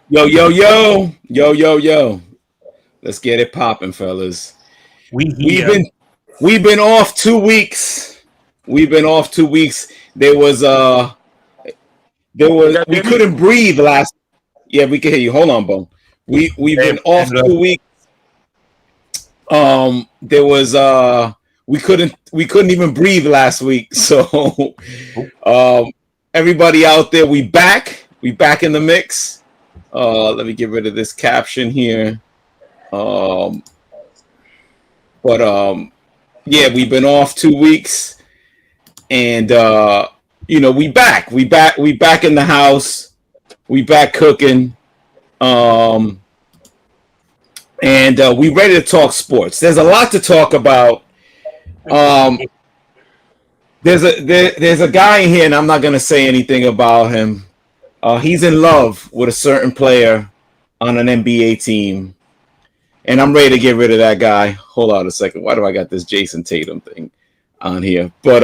Yo, yo, yo, yo, yo, yo. Let's get it popping, fellas. We We've here. been we've been off 2 weeks. We've been off 2 weeks. There was You guys we hear me? couldn't breathe last. Yeah, we can hear you. Hold on, Bo. We've Hey, been off and, 2 weeks. There was we couldn't even breathe last week. So um everybody out there, we back. We back in the mix. Let me get rid of this caption here. Um but yeah, we've been off 2 weeks, and we back in the house. We back cooking. Um and we ready to talk sports. There's a lot to talk about. Um there's a guy in here, and I'm not gonna say anything about him. He's in love with a certain player on an NBA team, and I'm ready to get rid of that guy. Hold on a second. Why do I got this Jason Tatum thing on here? But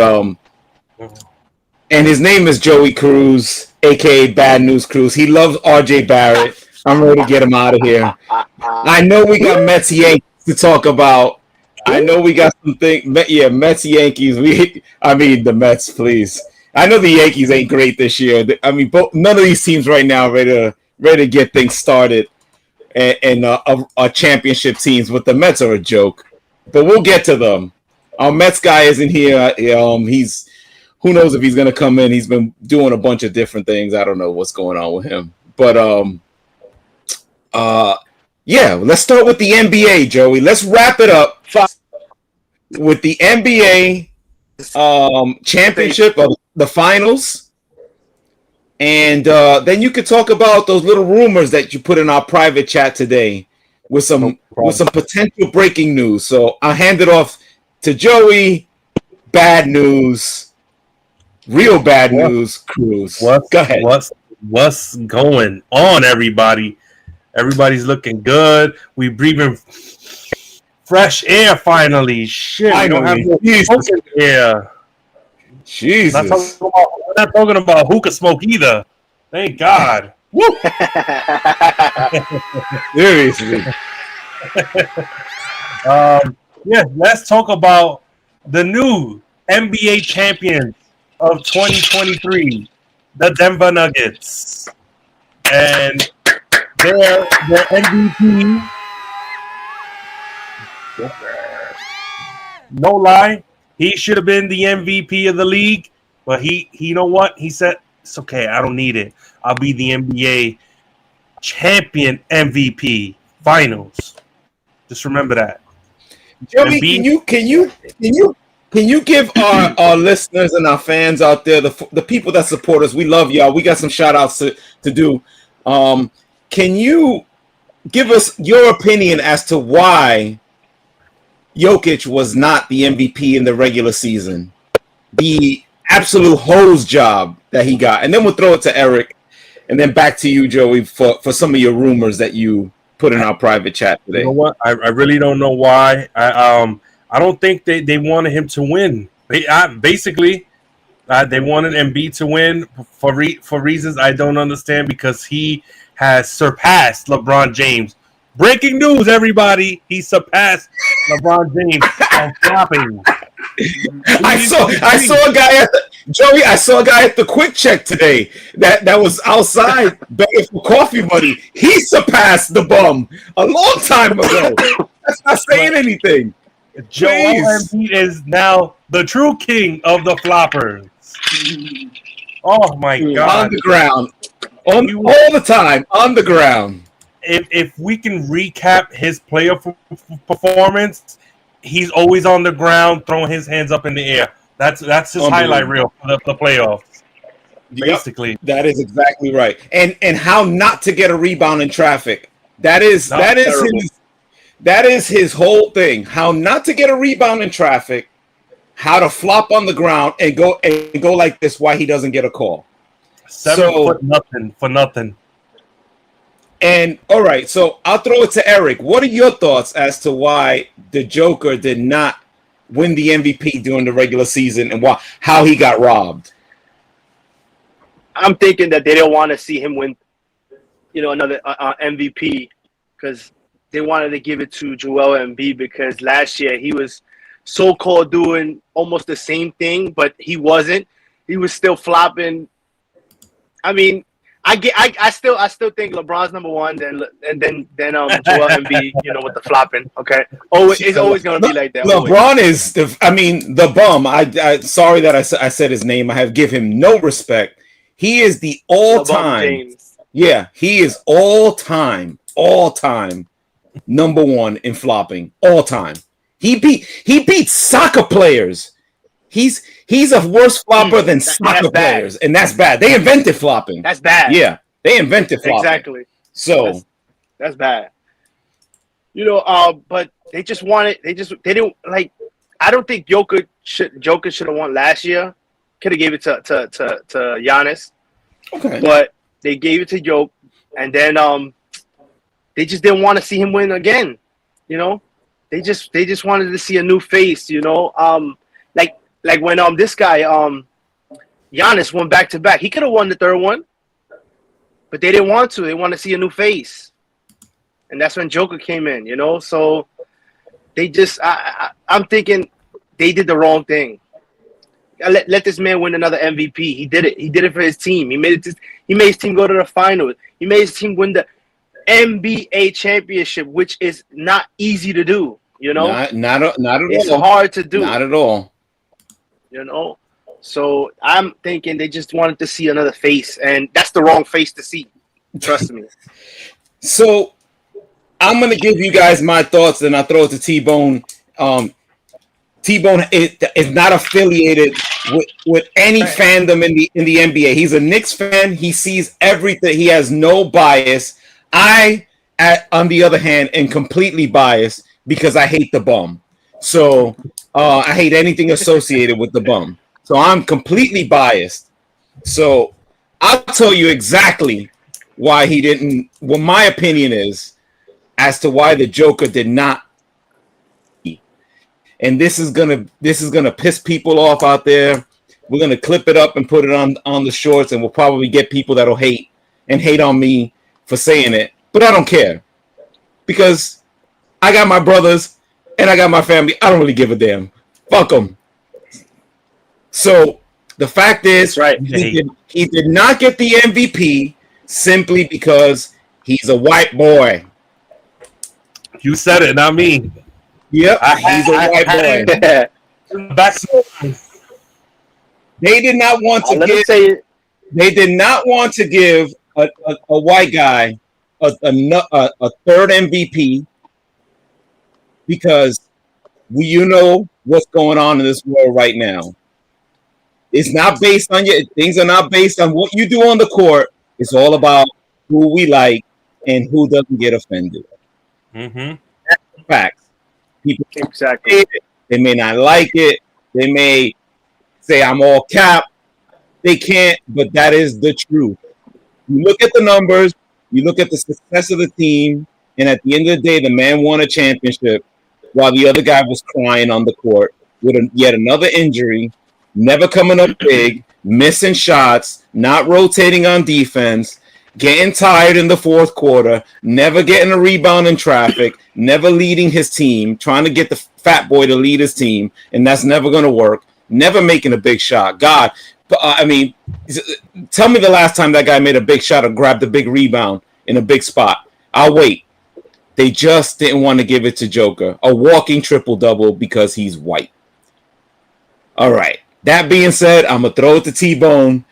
and his name is Joey Cruz, aka Bad News Cruz. He loves RJ Barrett. I'm ready to get him out of here. I know we got Mets Yankees to talk about. I know we got something. Yeah, Mets Yankees. I mean the Mets, please. I know the Yankees ain't great this year. I mean, none of these teams right now ready to get things started and are championship teams. But the Mets are a joke. But we'll get to them. Our Mets guy isn't here. He's who knows if he's gonna come in. He's been doing a bunch of different things. I don't know what's going on with him. But yeah, let's start with the NBA, Joey. Let's wrap it up with the NBA championship of the finals, and then you could talk about those little rumors that you put in our private chat today with some potential breaking news. So I'll hand it off to Joey. Bad news, real bad news, Cruz. Go ahead. What's going on, everybody? Everybody's looking good. We breathing fresh air finally. Shit, we don't have no smoke in here. Jesus. We're not talking about hookah smoke either. Thank God. Woo! Seriously. Yeah, let's talk about the new NBA champions of 2023, the Denver Nuggets. And their MVP, no lie, he should have been the MVP of the league, but he you know what? He said, it's okay, I don't need it. I'll be the NBA champion MVP finals. Just remember that. Joey, can you give our listeners and our fans out there, the people that support us, we love y'all. We got some shout outs to do. Can you give us your opinion as to why Jokic was not the MVP in the regular season? The absolute hose job that he got. And then we'll throw it to Eric, and then back to you, Joey, for some of your rumors that you put in our private chat today. You know what? I really don't know why. I don't think they wanted him to win. They wanted Embiid to win for reasons I don't understand, because he has surpassed LeBron James. Breaking news, everybody! He surpassed LeBron James on flopping. I saw a guy Joey. I saw a guy at the Quick Check today that was outside begging for coffee money. He surpassed the bum a long time ago. That's not saying anything. Joel Embiid is now the true king of the floppers. Oh my God! On the ground, all the time, on the ground. If we can recap his playoff performance, he's always on the ground, throwing his hands up in the air. That's his highlight reel for the playoffs. Basically, yep, that is exactly right. And how not to get a rebound in traffic. That is his whole thing. How not to get a rebound in traffic, how to flop on the ground and go like this, why he doesn't get a call. 7 foot nothing for nothing. And all right, so I'll throw it to Eric. What are your thoughts as to why the Joker did not win the MVP during the regular season, and how he got robbed? I'm thinking that they didn't want to see him win another MVP because they wanted to give it to Joel Embiid because last year he was so-called doing almost the same thing, but he wasn't. He was still flopping. I mean, I still think LeBron's number one, then Joel Embiid, with the flopping. Okay, it's always gonna be like that. LeBron is the bum. I sorry that I said his name. I have give him no respect. He is the all-time. Yeah, he is all-time number one in flopping. All time. He beat soccer players. He's a worse flopper than soccer players, and that's bad. They invented flopping. That's bad. Yeah, they invented flopping. Exactly. So that's bad. But they just wanted. They didn't like. I don't think Joker should have won last year. Could have gave it to Giannis. Okay. But they gave it to Joke, and then they just didn't want to see him win again. They just wanted to see a new face. Like when this guy Giannis won back to back, he could have won the third one, but they didn't want to. They want to see a new face, and that's when Joker came in. So they just I'm thinking they did the wrong thing. Let this man win another MVP. He did it. He did it for his team. He made his team go to the finals. He made his team win the NBA championship, which is not easy to do. Not at all. It's hard to do. Not at all. So I'm thinking they just wanted to see another face, and that's the wrong face to see. Trust me. So I'm gonna give you guys my thoughts, and I'll throw it to T-Bone. T-Bone is not affiliated with any fandom in the NBA. He's a Knicks fan. He sees everything. He has no bias. On the other hand, am completely biased because I hate the bum. So I hate anything associated with the bum. So I'm completely biased. So I'll tell you exactly why he didn't. What my opinion is as to why the Joker did not. And this is gonna piss people off out there. We're gonna clip it up and put it on the shorts, and we'll probably get people that'll hate on me for saying it. But I don't care because I got my brothers and I got my family. I don't really give a damn. Fuck them. So the fact is, right. He did not get the MVP simply because he's a white boy. You said it, not me. Yep, he's a white boy. They did not want to give. They did not want to give a white guy a third MVP because you know what's going on in this world right now. It's not based on things are not based on what you do on the court. It's all about who we like and who doesn't get offended. Mm-hmm. That's the facts. People exactly. They may not like it. They may say I'm all cap. They can't, but that is the truth. You look at the numbers, you look at the success of the team, and at the end of the day, the man won a championship while the other guy was crying on the court with yet another injury, never coming up big, missing shots, not rotating on defense, getting tired in the fourth quarter, never getting a rebound in traffic, never leading his team, trying to get the fat boy to lead his team, and that's never going to work, never making a big shot. God, I mean, tell me the last time that guy made a big shot or grabbed a big rebound in a big spot. I'll wait. They just didn't want to give it to Joker, a walking triple-double because he's white. All right. That being said, I'm going to throw it to T-Bone,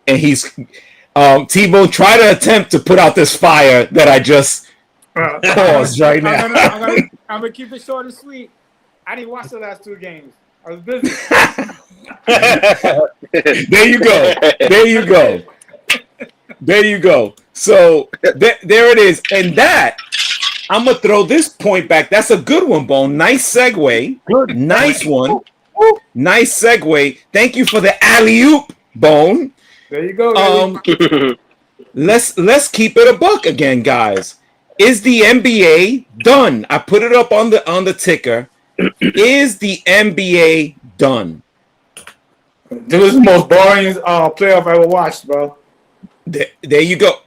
and he's T-Bone, try to attempt to put out this fire that I just caused right now. I'm going to keep it short and sweet. I didn't watch the last two games. I was busy. There you go. There you go. There you go. So there it is. And that, I'm going to throw this point back. That's a good one, Bone. Nice segue. Good. Nice one. Nice segue. Thank you for the alley-oop, Bone. There you go. Let's keep it a buck again, guys. Is the NBA done? I put it up on the ticker. Is the NBA done? This is the most boring playoff I ever watched, bro. There you go.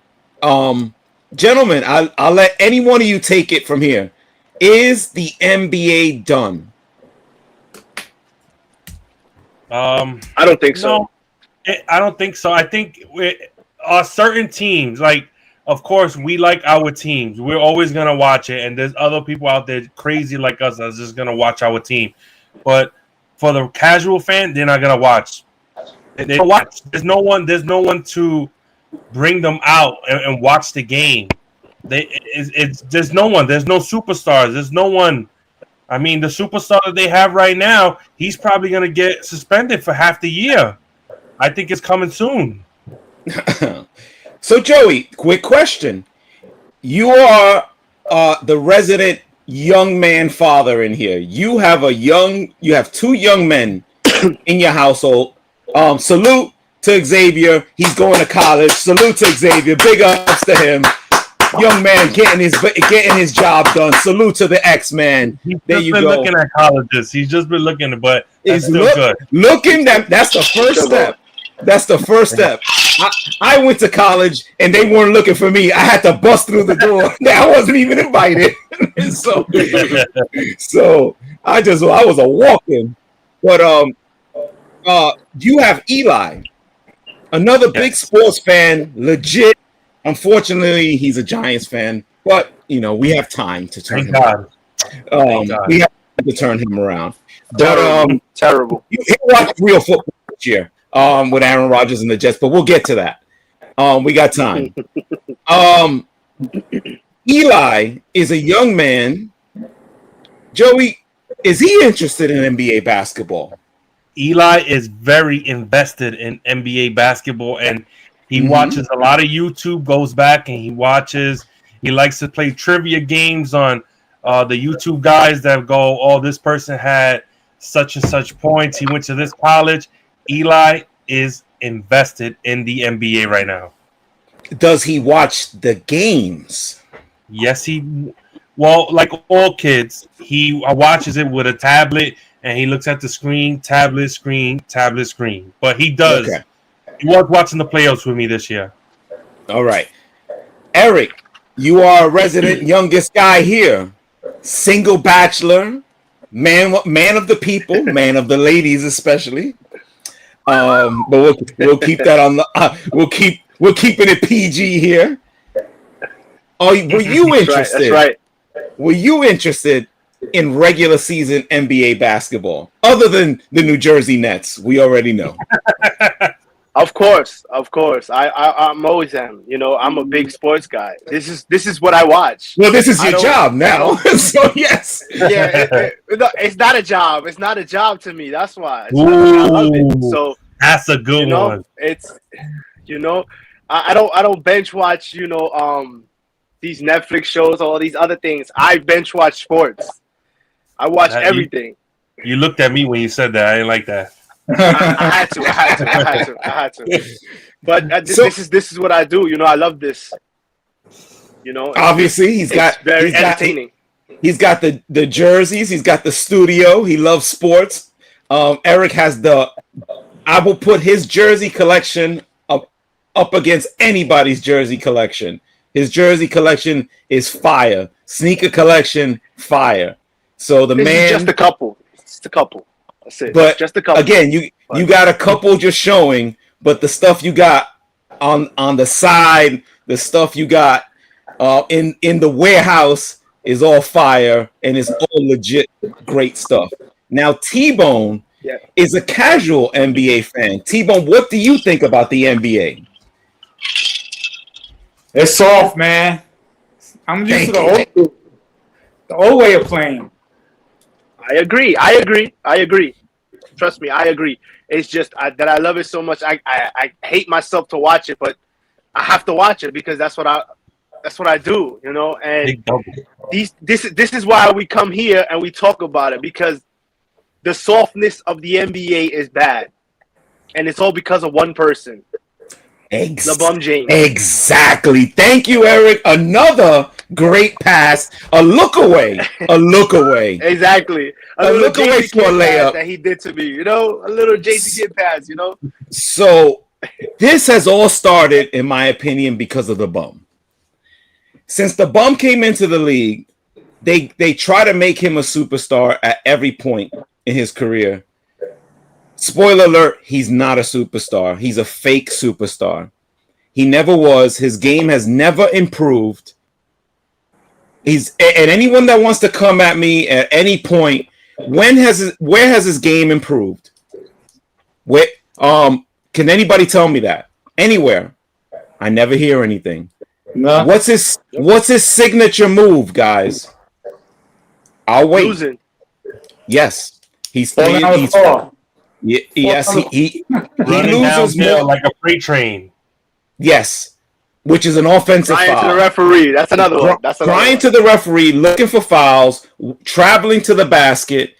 gentlemen, I'll let any one of you take it from here. Is the NBA done? I don't think so. I don't think so. I think certain teams, like, of course, we like our teams. We're always going to watch it. And there's other people out there crazy like us that's just going to watch our team. But for the casual fan, they're not going to watch. They don't watch. There's no one to bring them out and watch the game. There's no one. There's no superstars. There's no one. I mean, the superstar that they have right now, he's probably going to get suspended for half the year. I think it's coming soon. So, Joey, quick question. You are the resident young man father in here. You have two young men in your household. Salute to Xavier. He's going to college. Salute to Xavier. Big ups to him. Young man getting his job done. Salute to the X-Man. There you go. He's been looking at colleges. He's just been looking, but it's still good. That's the first step. That's the first step. I went to college and they weren't looking for me. I had to bust through the door. I wasn't even invited. so I was a walk-in. But you have Eli, another big sports fan, legit. Unfortunately, he's a Giants fan, but we have time to turn him around. We have to turn him around. But terrible. You watch real football this year with Aaron Rodgers and the Jets, but we'll get to that. We got time. Eli is a young man. Joey, is he interested in NBA basketball? Eli is very invested in NBA basketball, and he watches a lot of YouTube, goes back and he likes to play trivia games on the YouTube guys that go, oh, this person had such and such points. He went to this college. Eli is invested in the NBA right now. Does he watch the games? Yes, like all kids, he watches it with a tablet and he looks at the screen, tablet screen. But he does. Okay. He was watching the playoffs with me this year. All right. Eric, you are a resident youngest guy here. Single bachelor, man of the people, man of the ladies especially. But we'll keep that on the we're keeping it PG here. Oh, were you interested? That's right. Were you interested in regular season NBA basketball other than the New Jersey Nets? We already know. Of course. I'm always am. I'm a big sports guy. This is what I watch. Well, this is your job now. So yes. Yeah, it's not a job. It's not a job to me. That's why. I love it. So that's a good one. It's I don't bench watch. These Netflix shows, all these other things. I bench watch sports. I watch everything. You looked at me when you said that. I didn't like that. I had to. But this is what I do. I love this. Obviously, he's very entertaining. He's got the jerseys. He's got the studio. He loves sports. Eric has I will put his jersey collection up against anybody's jersey collection. His jersey collection is fire. Sneaker collection, fire. So this is just a couple. It's a couple. That's it. But just a couple. Again, you got a couple just showing, but the stuff you got on the side, the stuff you got in the warehouse is all fire and it's all legit great stuff. Now T-Bone is a casual NBA fan. T-Bone, what do you think about the NBA? It's soft, man. I'm used to the old way of playing. I agree. Trust me, I agree. It's just that I love it so much. I hate myself to watch it, but I have to watch it because that's what I do, And this is why we come here and we talk about it, because the softness of the NBA is bad, and it's all because of one person. LeBron James. Exactly. Thank you, Eric. Another great pass. A look away. Exactly. A look away for a layup that he did to me. A little JT Kidd pass. So this has all started, in my opinion, because of the bum. Since the bum came into the league, they try to make him a superstar at every point in his career. Spoiler alert, he's not a superstar. He's a fake superstar. He never was. His game has never improved. And anyone that wants to come at me at any point, where has his game improved? Where can anybody tell me that? Anywhere. I never hear anything. No. What's his signature move, guys? I'll wait. Losing. Yes. He running loses downhill more like a freight train. Yes, which is an offensive Crying foul. to the referee. That's another one. Crying to the referee, looking for fouls, traveling to the basket,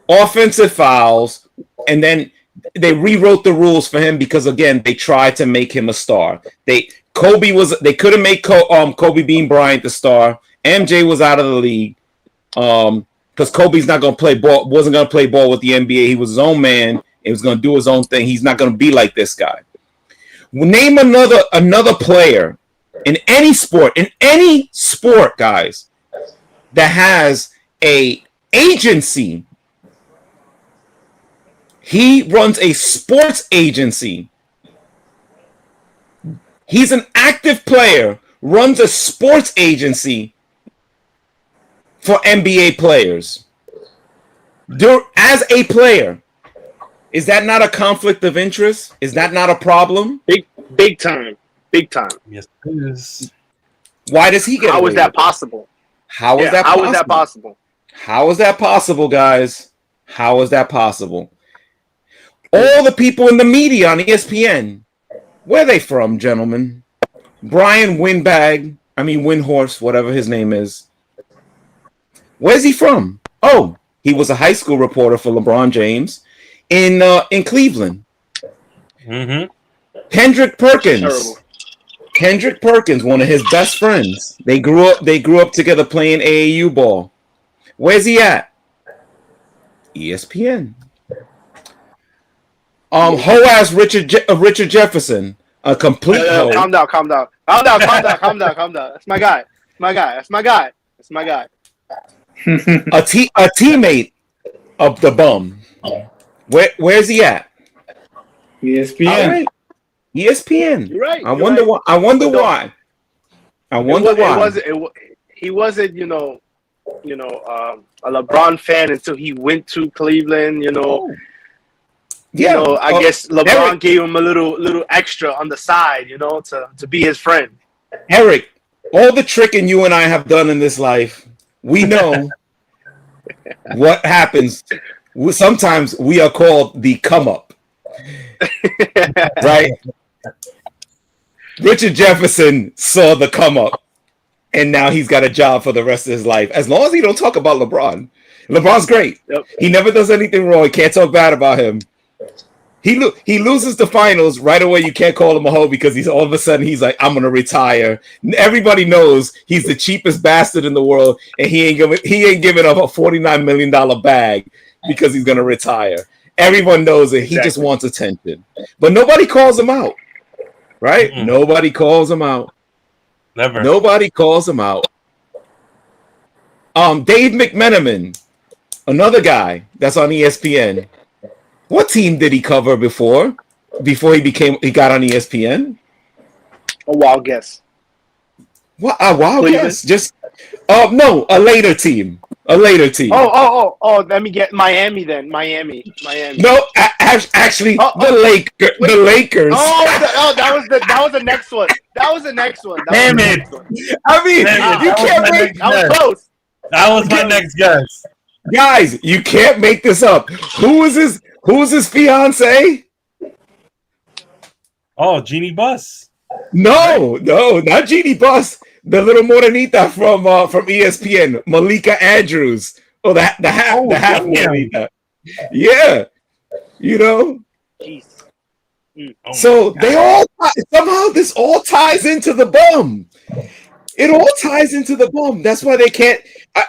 offensive fouls, and then they rewrote the rules for him because again they tried to make him a star. They couldn't make Kobe Bean Bryant the star. MJ was out of the league because Kobe's not going to play ball. Wasn't going to play ball with the NBA. He was his own man. He was going to do his own thing. He's not going to be like this guy. Name another player in any sport, guys, that has a agency. He runs a sports agency. He's an active player, runs a sports agency for NBA players. As a player, is that not a conflict of interest? Is that not a problem? Big time. Yes, it is. Why does he get How away is that with it? possible? How is that possible? How is that possible, guys? How is that possible? All the people in the media on ESPN, where are they from, gentlemen? Brian Windhorst, whatever his name is. Where's he from? Oh, he was a high school reporter for LeBron James in Cleveland. Mm-hmm. Kendrick Perkins, one of his best friends. They grew up together playing AAU ball. Where's he at? ESPN. Ho-ass Richard Jefferson, a complete hoe. Calm down. That's my guy. A teammate of the bum. Where's he at? ESPN. All right. ESPN. You're right. I wonder why. He wasn't, a LeBron fan until he went to Cleveland. Yeah. I guess LeBron gave him a little extra on the side, to be his friend. Eric, all the tricking you and I have done in this life, we know what happens. Sometimes we are called the come up. Right? Richard Jefferson saw the come up, and now he's got a job for the rest of his life. As long as he don't talk about LeBron. LeBron's great. Yep. He never does anything wrong. You can't talk bad about him. He loses the finals right away. You can't call him a hoe because he's all of a sudden he's like, I'm gonna retire. Everybody knows he's the cheapest bastard in the world, and he ain't giving up a $49 million bag because he's gonna retire. Everyone knows it. He just wants attention, but nobody calls him out. Right? Mm-mm. Nobody calls him out. Never. Nobody calls him out. Dave McMenamin, another guy that's on ESPN. What team did he cover before he got on ESPN? A wild guess. What a wild guess? Just no, a later team. Oh! Let me get Miami then. Miami. No, actually, the Lakers. That was the next one. Damn it! I mean, you can't make. That was close. That was my next guess. Guys, you can't make this up. Who's his fiance? Oh, Jeannie Buss. No, not Jeannie Buss. The little morenita from ESPN, Malika Andrews. Oh, the half morenita. Yeah, Jeez. So they all somehow this all ties into the bum. It all ties into the bum. That's why they can't.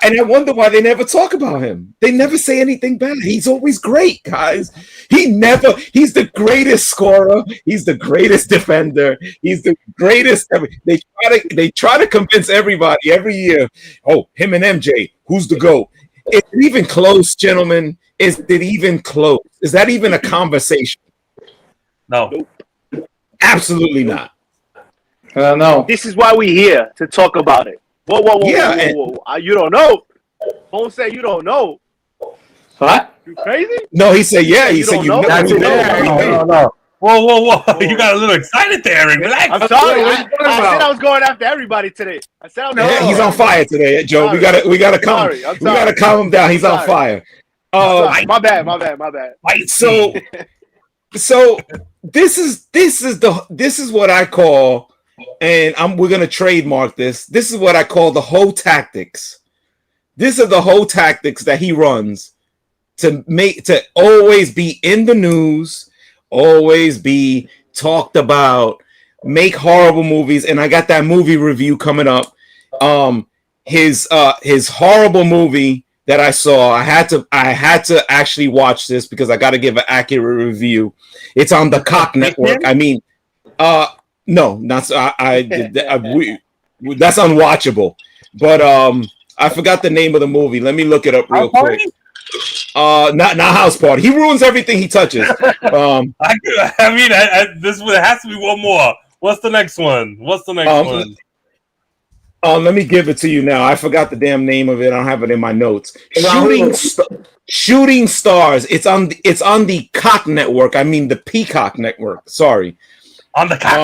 And I wonder why they never talk about him. They never say anything bad. He's always great, guys. He's the greatest scorer. He's the greatest defender. He's the greatest. They try to convince everybody every year. Oh, him and MJ. Who's the GOAT? Is it even close, gentlemen? Is it even close? Is that even a conversation? No. Absolutely not. No. This is why we're here to talk about it. Whoa. You don't know. Bone said you don't know. What? You crazy? No, he said, yeah. He You said, don't you know? know. That's You it. know. No. Whoa. You got a little excited there, Eric. Relax. I'm sorry. What are you talking I said about? I was going after everybody today. I said I was Yeah, he's on fire today, Joe. Sorry. We gotta calm. Sorry. I'm We gotta sorry. calm him down. He's I'm on sorry. fire. My bad. So this is what I call, and we're gonna trademark this. This is what I call the whole tactics. These are the whole tactics that he runs to always be in the news, always be talked about, make horrible movies. And I got that movie review coming up. His horrible movie that I saw. I had to actually watch this because I got to give an accurate review. It's on the Cock Network. I mean, no, that's that's unwatchable. But I forgot the name of the movie. Let me look it up real quick. Not House Party. He ruins everything he touches. This has to be one more. What's the next one? One? Let me give it to you now. I forgot the damn name of it. I don't have it in my notes. Shooting Stars. It's on the Cock Network. I mean the Peacock Network. Sorry. On the Cock.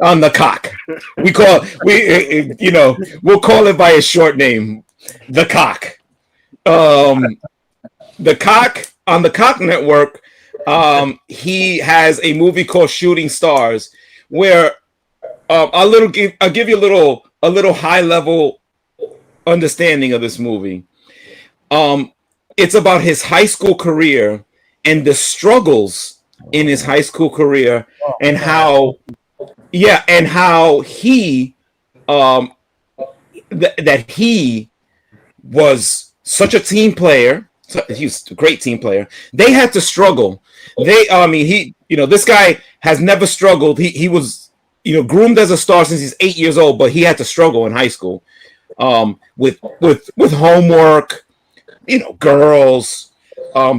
On the Cock. We'll call it by its short name, the Cock. The Cock on the Cock Network. He has a movie called Shooting Stars, where I'll give you a little high level understanding of this movie. It's about his high school career and the struggles in his high school career, and how he that he was such a team player. He was a great team player. They had to struggle. This guy has never struggled. He was, groomed as a star since he's 8 years old, but he had to struggle in high school, with homework, girls,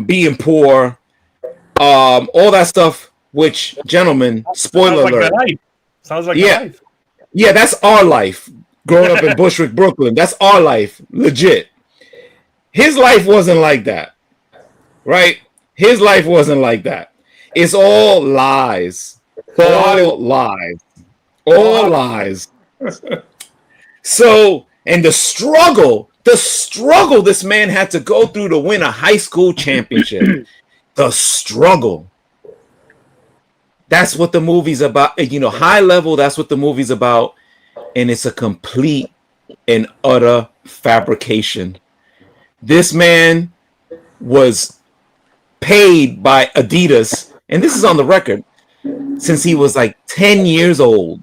being poor, all that stuff. Which, gentlemen, spoiler alert. Sounds like life. Yeah, that's our life. Growing up in Bushwick, Brooklyn, that's our life, legit. His life wasn't like that, right? His life wasn't like that. It's all lies. All lies. So, and the struggle this man had to go through to win a high school championship. The struggle. That's what the movie's about. High level, that's what the movie's about. And it's a complete and utter fabrication. This man was paid by Adidas, and this is on the record, since he was like 10 years old.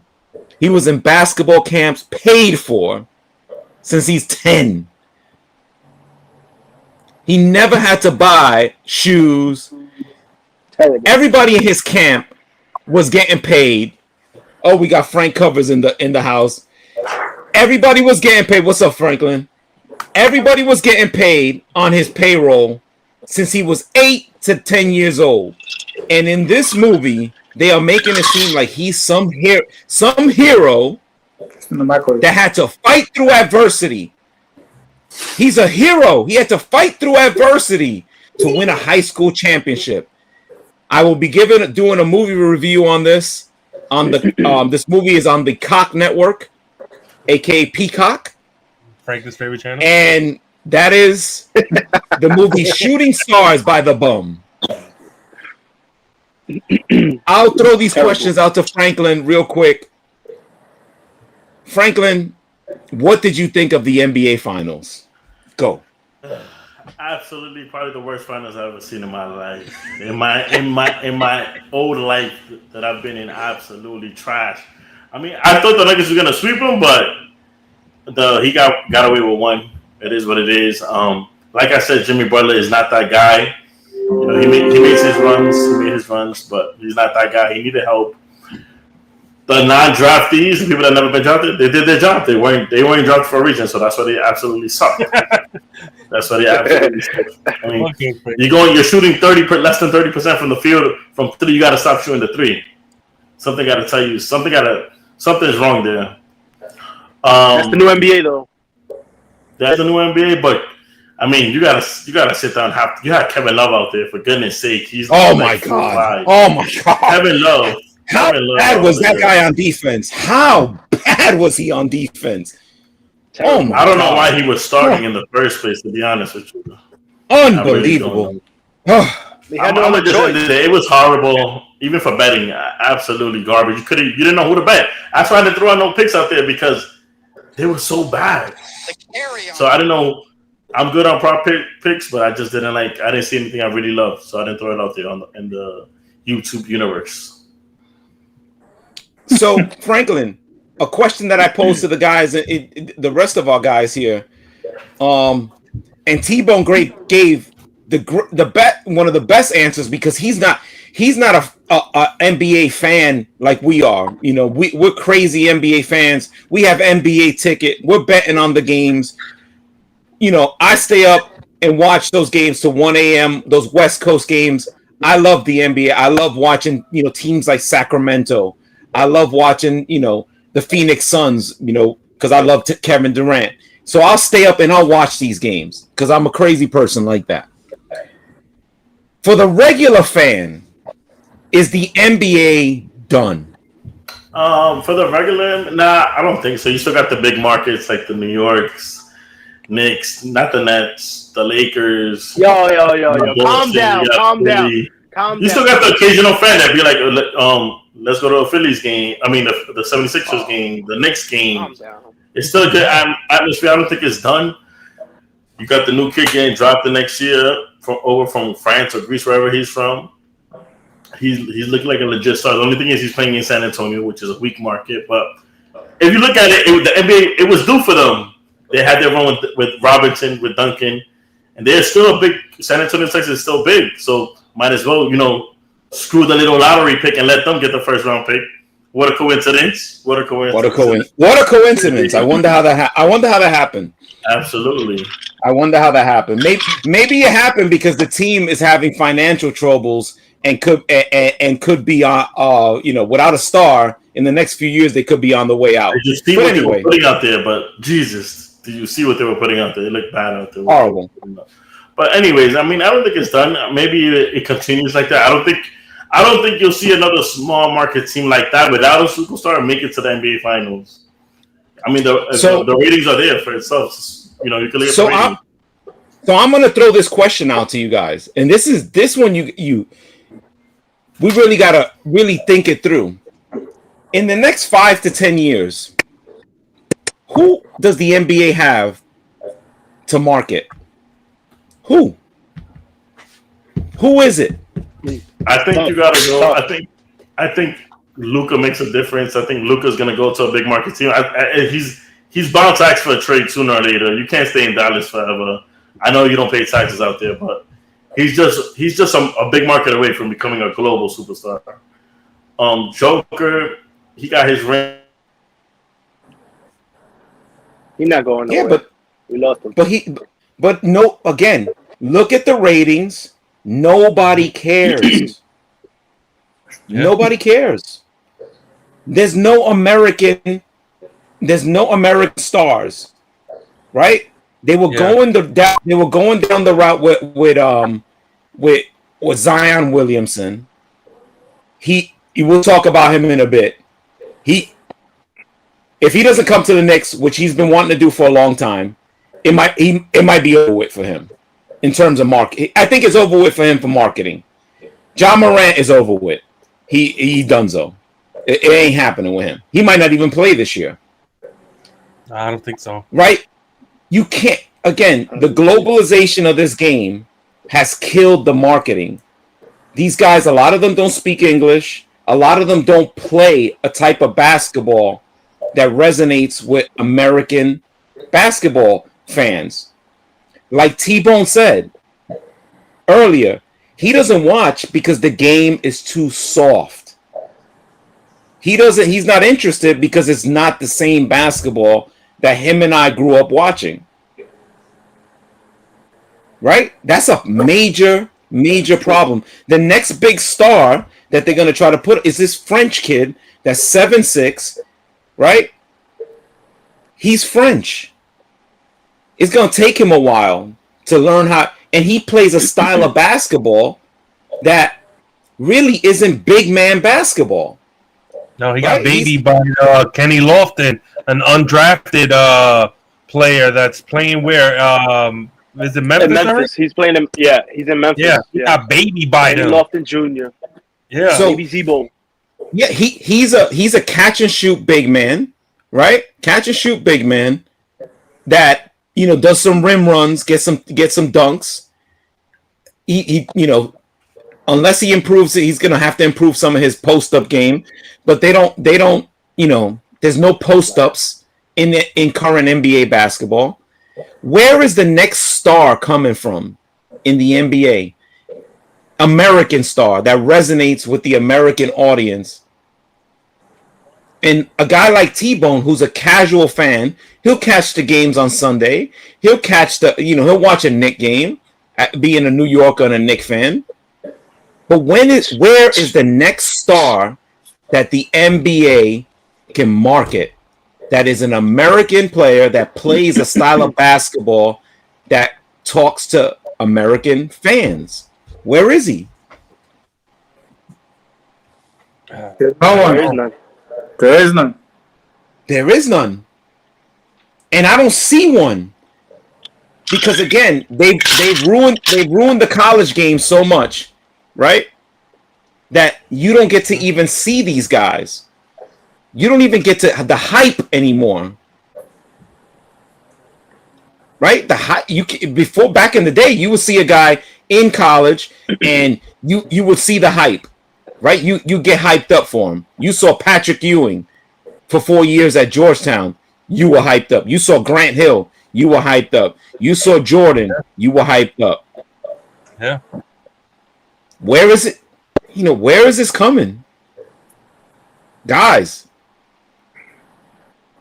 He was in basketball camps, paid for, since he's 10. He never had to buy shoes. Terrible. Everybody in his camp was getting paid. Oh, we got Frank Covers in the house. Everybody was getting paid. What's up, Franklin? Everybody was getting paid on his payroll since he was 8 to 10 years old. And in this movie, they are making it seem like he's some hero that had to fight through adversity. He's a hero. He had to fight through adversity to win a high school championship. I will be doing a movie review on this. This movie is on the Cock Network, aka Peacock. Franklin's favorite channel. And that is the movie Shooting Stars by the Bum. I'll throw these questions out to Franklin real quick. Franklin, what did you think of the NBA Finals? Go. Absolutely, probably the worst finals I've ever seen in my life. In my old life that I've been in, absolutely trash. I mean, I thought the Nuggets were gonna sweep them, but he got away with one. It is what it is. Like I said, Jimmy Butler is not that guy. You know, he makes his runs. He made his runs, but he's not that guy. He needed help. The non-draftees, the people that never been drafted, they did their job. They weren't drafted for a reason, so that's why they absolutely suck. That's why they absolutely suck. I mean, you're shooting less than 30% from the field from three. You got to stop shooting the three. Something got to tell you. Something's wrong there. That's the new NBA, though. That's the new NBA, but I mean, you gotta sit down. You had Kevin Love out there, for goodness sake. He's my god! Kevin Love. How bad was that guy on defense? How bad was he on defense? Oh my! I don't know why he was starting in the first place. To be honest with you, unbelievable. It was horrible, even for betting. Absolutely garbage. You didn't know who to bet. That's why I didn't throw out no picks out there, because they were so bad. So I didn't know. I'm good on prop picks, but I just didn't I didn't see anything I really loved, so I didn't throw it out there in the YouTube universe. So, Franklin, a question that I posed to the guys, the rest of our guys here, and T-Bone gave one of the best answers, because he's not a NBA fan like we are. You know, we're crazy NBA fans. We have NBA ticket. We're betting on the games. You know, I stay up and watch those games to 1 a.m., those West Coast games. I love the NBA. I love watching, teams like Sacramento. I love watching, the Phoenix Suns, because I love Kevin Durant. So I'll stay up and I'll watch these games because I'm a crazy person like that. For the regular fan, is the NBA done? For the regular, nah, I don't think so. You still got the big markets like the New Yorks, Knicks, not the Nets, the Lakers. Yo. Calm down. You still got the occasional fan that be like, let's go to a Phillies game. I mean, the 76ers game, the Knicks game. It's still a good atmosphere. I don't think it's done. You got the new kid getting drafted the next year from France or Greece, wherever he's from. He's looking like a legit star. The only thing is he's playing in San Antonio, which is a weak market. But if you look at it, the NBA, it was due for them. They had their run with Robinson, with Duncan, and they're still a big. San Antonio, Texas is still big, so might as well, screw the little lottery pick and let them get the first round pick. What a coincidence! What a coincidence! I wonder how that happened. Absolutely. I wonder how that happened. Maybe it happened because the team is having financial troubles and could be without a star in the next few years. They could be on the way out. Did you see what they were putting out there? But Jesus, did you see what they were putting out there? It looked bad out there. Horrible. But anyways, I mean, I don't think it's done. Maybe it continues like that. I don't think you'll see another small market team like that without a superstar make it to the NBA Finals. I mean, the ratings are there for itself. You can look at the ratings. So I'm going to throw this question out to you guys, and this one we really got to really think it through. In the next 5 to 10 years, who does the NBA have to market? Who is it? I think you got to go. I think Luka makes a difference. I think Luka's going to go to a big market team. He's bound to ask for a trade sooner or later. You can't stay in Dallas forever. I know you don't pay taxes out there, but he's just a big market away from becoming a global superstar. Joker, he got his ring. He's not going nowhere. Yeah, but we lost him. But no. Again, look at the ratings. Nobody cares. Nobody cares. There's no American stars, right? They were going down the route with Zion Williamson. We'll talk about him in a bit. If he doesn't come to the Knicks, which he's been wanting to do for a long time, it might be over with for him in terms of market. I think it's over with for him for marketing. John Morant is over with. He donezo. It ain't happening with him. He might not even play this year. I don't think so. Right? You can't. Again, the globalization of this game has killed the marketing. These guys, a lot of them don't speak English. A lot of them don't play a type of basketball that resonates with American basketball fans. Like T-Bone said earlier, he doesn't watch because the game is too soft. He's not interested because it's not the same basketball that him and I grew up watching. Right? That's a major problem. The next big star that they're going to try to put is this French kid that's 7'6", right? He's French. It's going to take him a while to learn how, and he plays a style of basketball that really isn't big man basketball. No, he got babied by Kenny Lofton, an undrafted player that's playing where? Is it Memphis? In Memphis. He's playing him. Yeah, he's in Memphis. Yeah, he got babied by Kenny him. Lofton Jr. Yeah, so Baby Z-Bo. Yeah, he's a catch and shoot big man, right? Catch and shoot big man that does some rim runs, get some dunks. He unless he improves it, he's gonna have to improve some of his post up game. But they don't there's no post ups in current NBA basketball. Where is the next star coming from in the NBA? American star that resonates with the American audience. And a guy like T-Bone, who's a casual fan, he'll catch the games on Sunday. He'll catch he'll watch a Knicks game, being a New Yorker and a Knicks fan. But where is the next star that the NBA can market that is an American player that plays a style of basketball that talks to American fans? Where is he? There's no one. There is none. There is none. And I don't see one. Because again, they've ruined the college game so much, right? That you don't get to even see these guys. You don't even get to the hype anymore. Right? The hype before back in the day, you would see a guy in college and you would see the hype. Right? You get hyped up for him. You saw Patrick Ewing for 4 years at Georgetown. You were hyped up. You saw Grant Hill. You were hyped up. You saw Jordan. You were hyped up. Yeah. Where is it? Where is this coming? Guys,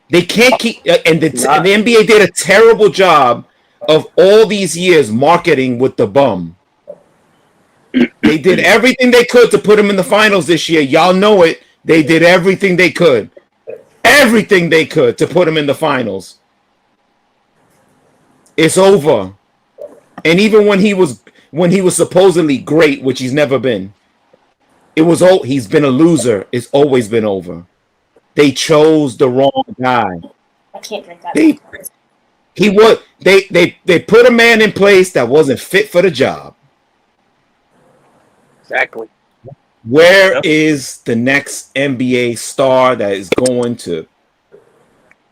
they can't keep, and the NBA did a terrible job of all these years marketing with the bum. They did everything they could to put him in the finals this year. Y'all know it. They did everything they could. Everything they could to put him in the finals. It's over. And even when he was supposedly great, which he's never been, he's been a loser. It's always been over. They chose the wrong guy. I can't drink that. They put a man in place that wasn't fit for the job. Exactly. Where is the next NBA star that is going to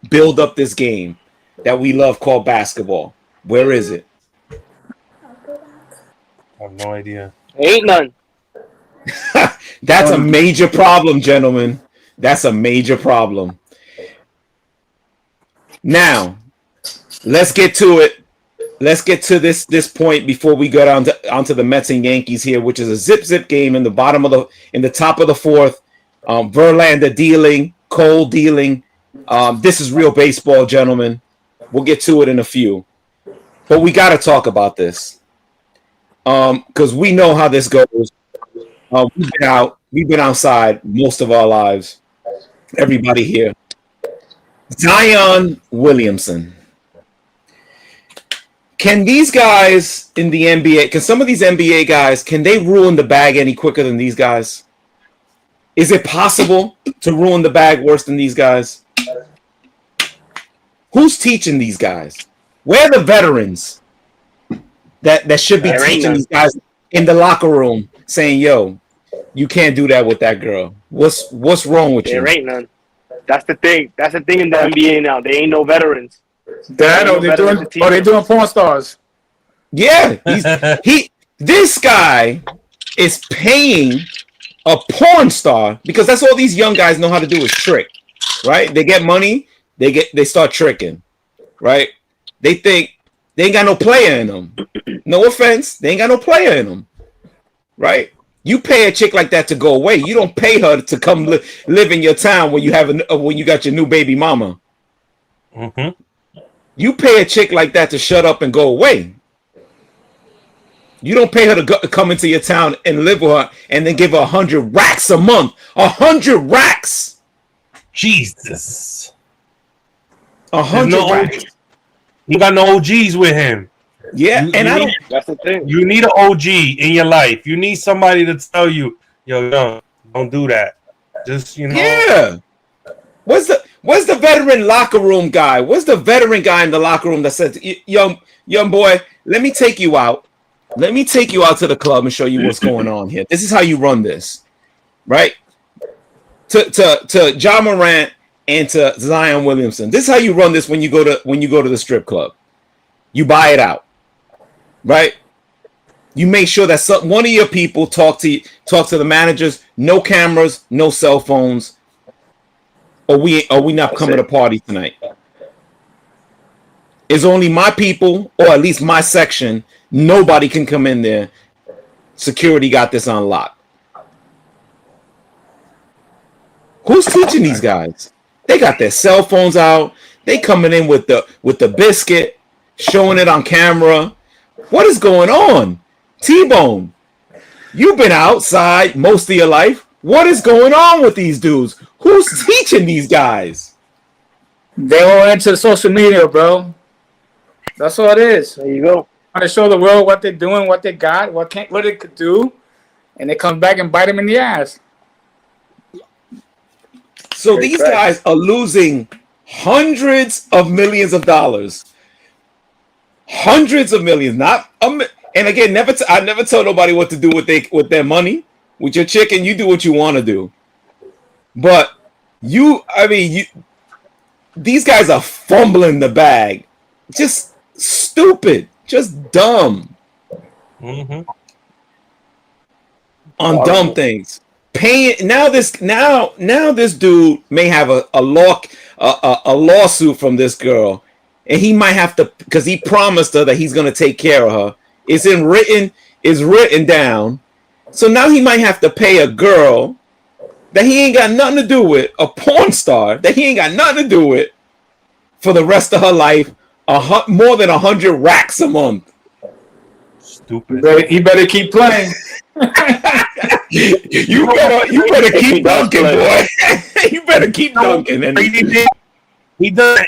build up this game that we love called basketball? Where is it? I have no idea. Ain't none. That's a major problem, gentlemen. That's a major problem. Now, let's get to it. Let's get to this point before we go onto the Mets and Yankees here, which is a zip game in the top of the fourth. Verlander dealing, Cole dealing. This is real baseball, gentlemen. We'll get to it in a few, but we got to talk about this because we know how this goes. We've been outside most of our lives. Everybody here. Zion Williamson. Can these guys in the NBA, can some of these NBA guys, can they ruin the bag any quicker than these guys? Is it possible to ruin the bag worse than these guys? Who's teaching these guys? Where are the veterans that should be teaching these guys in the locker room saying, yo, you can't do that with that girl. What's wrong with you? There ain't none. That's the thing. That's the thing in the NBA now. They ain't no veterans. They're doing porn stars. Yeah, this guy is paying a porn star because that's all these young guys know how to do is trick, right? They get money, they start tricking. right? They think they ain't got no player in them. No offense, they ain't got no player in them, right? You pay a chick like that to go away. You don't pay her to come live in your town when you have when you got your new baby mama. Mm-hmm. You pay a chick like that to shut up and go away. You don't pay her to come into your town and live with her and then give her 100 racks a month. 100 racks. Jesus. 100 racks. You got no OGs with him. Yeah, that's the thing. You need an OG in your life. You need somebody to tell you, yo, don't do that. Just, Yeah. Where's the veteran locker room guy? Where's the veteran guy in the locker room that says, young boy, let me take you out. Let me take you out to the club and show you what's going on here. This is how you run this, right? To John Morant and to Zion Williamson. This is how you run this when you go to the strip club. You buy it out, right? You make sure that one of your people talk to the managers. No cameras, no cell phones, or we not coming to party tonight. It's only my people, or at least my section. Nobody can come in there. Security got this on lock. Who's teaching these guys? They got their cell phones out. They coming in with the biscuit, showing it on camera. What is going on? T-Bone, you've been outside most of your life. What is going on with these dudes? Who's teaching these guys? They all into social media, bro. That's all it is. There you go. Trying to show the world what they're doing, what they got, what they could do, and they come back and bite them in the ass. So these guys are losing hundreds of millions of dollars. Hundreds of millions, not and again, I never tell nobody what to do with their money. With your chicken, you do what you want to do. But these guys are fumbling the bag. Just stupid, just dumb. Mm-hmm. On dumb things. Paying now this dude may have a lawsuit from this girl, and he might have to, because he promised her that he's going to take care of her. It's written down. So now he might have to pay a girl that he ain't got nothing to do with, a porn star that he ain't got nothing to do with, for the rest of her life, more than 100 racks a month. Stupid. He better keep playing. You better keep dunking, boy. You better keep dunking. And he does.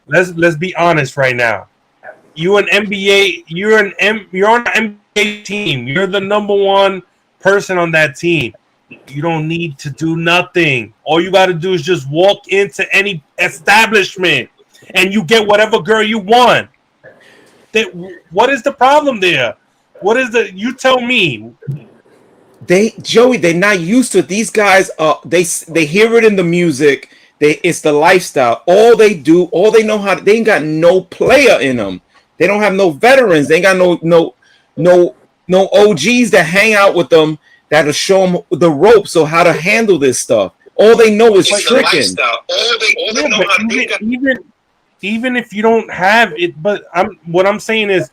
Let's be honest right now. You're on an NBA team. You're the number one person on that team. You don't need to do nothing. All you got to do is just walk into any establishment and you get whatever girl you want. What is the problem there? You tell me. Joey, they're not used to it. These guys they hear it in the music. It's the lifestyle. All they know how. They ain't got no player in them. They don't have no veterans. They ain't got no OGs that hang out with them that'll show them the ropes or how to handle this stuff. All they know is tricking. Even if you don't have it, but what I'm saying is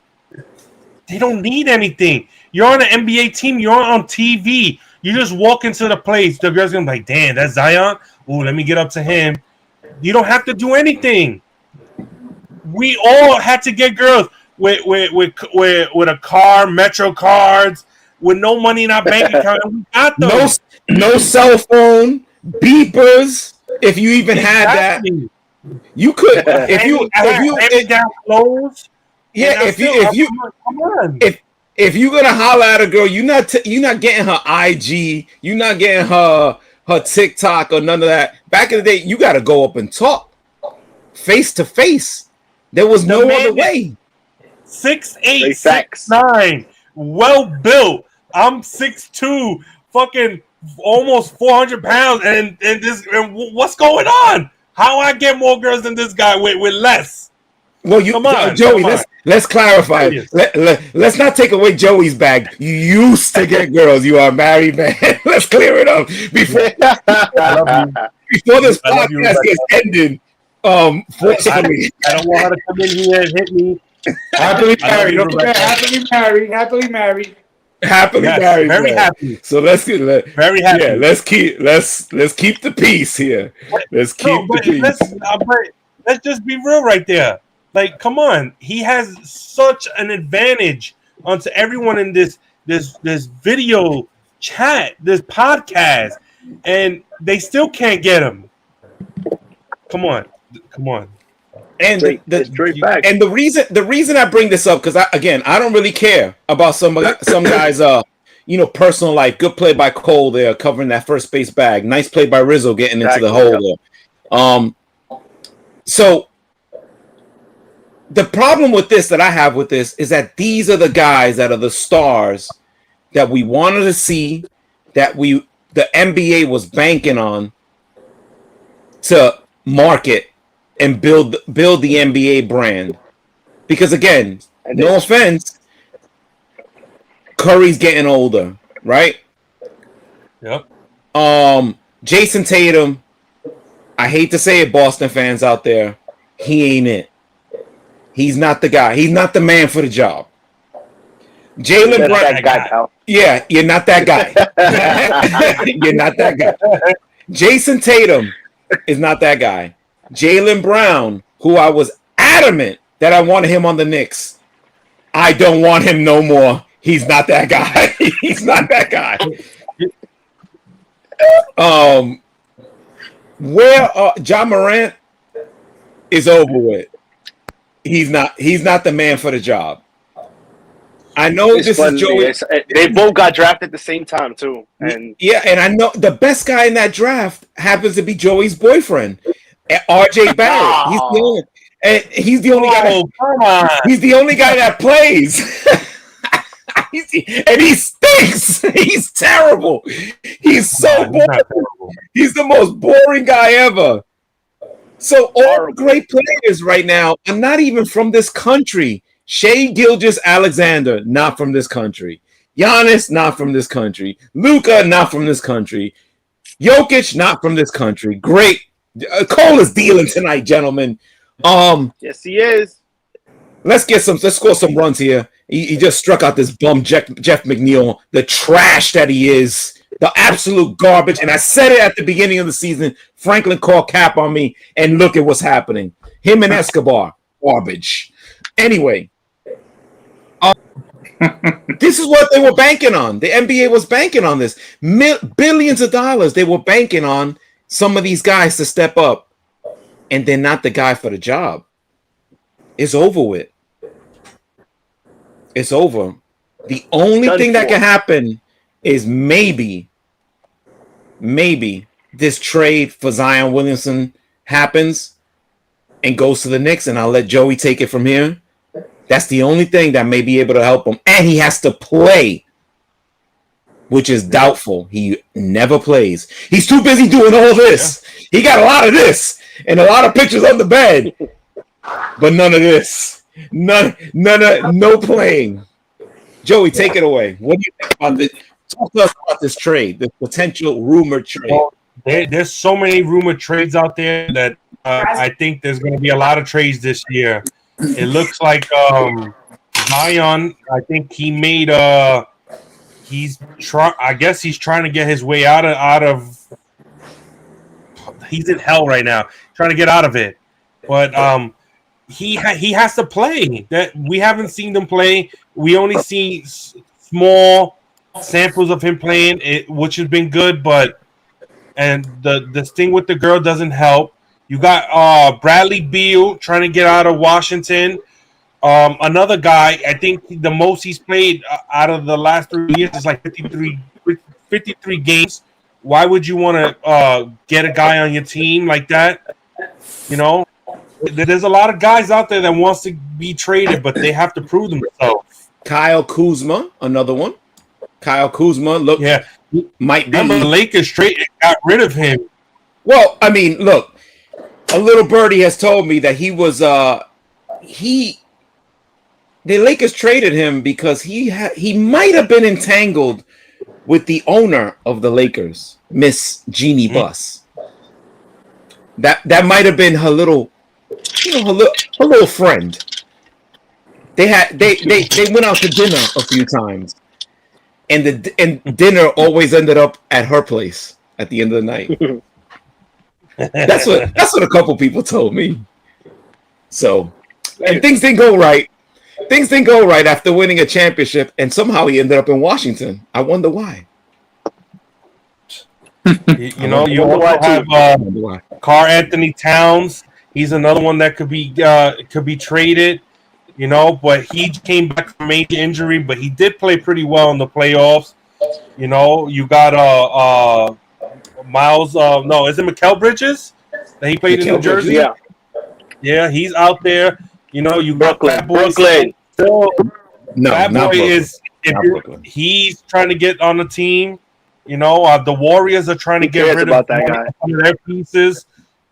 they don't need anything. You're on an NBA team. You're on TV. You just walk into the place. The girl's gonna be like, "Damn, that's Zion. Ooh, let me get up to him." You don't have to do anything. We all had to get girls with a car, Metro cards, with no money in our bank account. And we got those. No cell phone, beepers. If you even had that, you could. If you're gonna holler at a girl, you're not getting her IG. You're not getting her TikTok or none of that. Back in the day, you got to go up and talk face to face. There was no other way. 6'8", 6'9", well built. I'm 6'2", fucking almost 400 pounds, and what's going on? How I get more girls than this guy with less? Well, Joey, let's clarify. Let's not take away Joey's bag. You used to get girls. You are married, man. Let's clear it up before this podcast gets ended. Fortunately, I don't want her to come in here and hit me. Happily married. Don't forget, happily married. Happily married. happily Yes, married. very man. happy. So let's get Very happy. Yeah, let's keep the peace here. Let's keep the peace. Let's just be real right there. Like, come on, he has such an advantage onto everyone in this video chat, this podcast, and they still can't get him. Come on. And straight back. and the reason I bring this up, because I don't really care about some guys personal life. Good play by Cole there, covering that first base bag. Nice play by Rizzo getting into the hole there. So the problem with this that I have with this is that these are the guys that are the stars that we wanted to see, that the NBA was banking on to market and build the NBA brand. Because again, no offense, Curry's getting older, right? Yep. Jason Tatum, I hate to say it, Boston fans out there, he ain't it. He's not the guy. He's not the man for the job. Jaylen Brown. Yeah, you're not that guy. You're not that guy. Jason Tatum is not that guy. Jaylen Brown, who I was adamant that I wanted him on the Knicks, I don't want him no more. He's not that guy. He's not that guy. John Morant is over with. He's not the man for the job. I know this is Joey. They both got drafted at the same time too, and and I know the best guy in that draft happens to be Joey's boyfriend, RJ Barrett. He's the only guy. Come on. He's the only guy that plays, and he stinks. He's terrible. He's so boring. He's the most boring guy ever. So all great players right now are not even from this country. Shai Gilgeous-Alexander, not from this country. Giannis, not from this country. Luka, not from this country. Jokic, not from this country. Great. Cole is dealing tonight, gentlemen. Yes, he is. Let's score some runs here. He just struck out this bum Jeff McNeil, the trash that he is, the absolute garbage. And I said it at the beginning of the season. Franklin called cap on me, and look at what's happening. Him and Escobar, garbage. Anyway, this is what they were banking on. The NBA was banking on this. Billions of dollars they were banking on some of these guys to step up, and they're not the guy for the job. It's over with. It's over. The only thing that can happen is maybe this trade for Zion Williamson happens and goes to the Knicks, and I'll let Joey take it from here. That's the only thing that may be able to help him. And he has to play, which is doubtful. He never plays. He's too busy doing all this. He got a lot of this and a lot of pictures on the bed, but none of this. No playing. Joey, take it away. What do you think about this? Talk to us about this trade, this potential rumored trade. Well, there's so many rumored trades out there that I think there's going to be a lot of trades this year. It looks like Zion. I think he made I guess he's trying to get his way out of. He's in hell right now, trying to get out of it. But he has to play. That we haven't seen them play. We only see small samples of him playing, which has been good. And the thing with the girl doesn't help. You got Bradley Beal trying to get out of Washington. Another guy, I think the most he's played out of the last 3 years is like 53 games. Why would you want to get a guy on your team like that? You know, there's a lot of guys out there that wants to be traded, but they have to prove themselves. Kyle Kuzma, another one. Kyle Kuzma, look, might be. Remember, the Lakers got rid of him. Well, I mean, look. A little birdie has told me that he was the Lakers traded him because he might have been entangled with the owner of the Lakers, Miss Jeannie Buss. That might have been her little, her little friend. They went out to dinner a few times, and dinner always ended up at her place at the end of the night. That's what a couple people told me. So, and things didn't go right. Things didn't go right after winning a championship, and somehow he ended up in Washington. I wonder why. You also have Karl Anthony Towns. He's another one that could be traded. But he came back from major injury, but he did play pretty well in the playoffs. You got Miles. No, is it Mikal Bridges that he played in New Jersey? Yeah, yeah, he's out there. You got Brooklyn. No, not Brooklyn. He's trying to get on the team. The Warriors are trying to get rid of their pieces.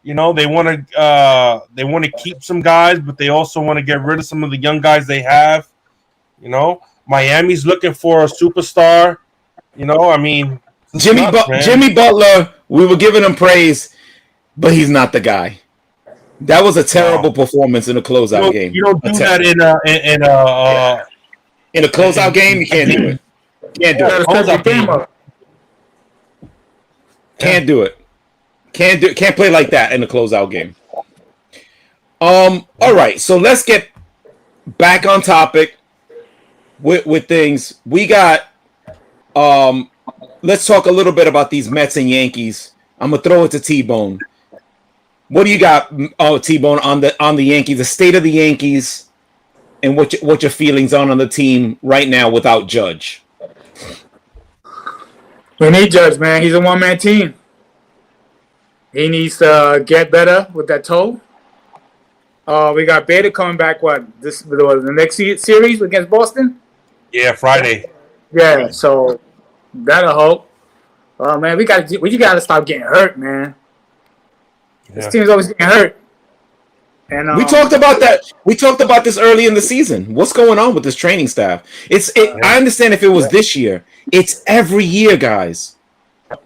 They want to keep some guys, but they also want to get rid of some of the young guys they have. Miami's looking for a superstar. Jimmy Butler, we were giving him praise, but he's not the guy. That was a terrible performance in a closeout game. You don't do that in a closeout game. You can't do it. Can't do it. Closeout game. Can't do it. Can't play like that in a closeout game. All right, so let's get back on topic with things. We got let's talk a little bit about these Mets and Yankees. I'm gonna throw it to T-Bone. What do you got, T-Bone, on the Yankees, the state of the Yankees, and what your feelings on the team right now without Judge? We need Judge, man. He's a one-man team. He needs to get better with that toe. We got Bader coming back. The next series against Boston? Yeah, Friday. Yeah, so that'll help. Man, we gotta stop getting hurt, man. Yeah. This team's always getting hurt. And we talked about that. We talked about this early in the season. What's going on with this training staff? I understand if it was this year. It's every year, guys.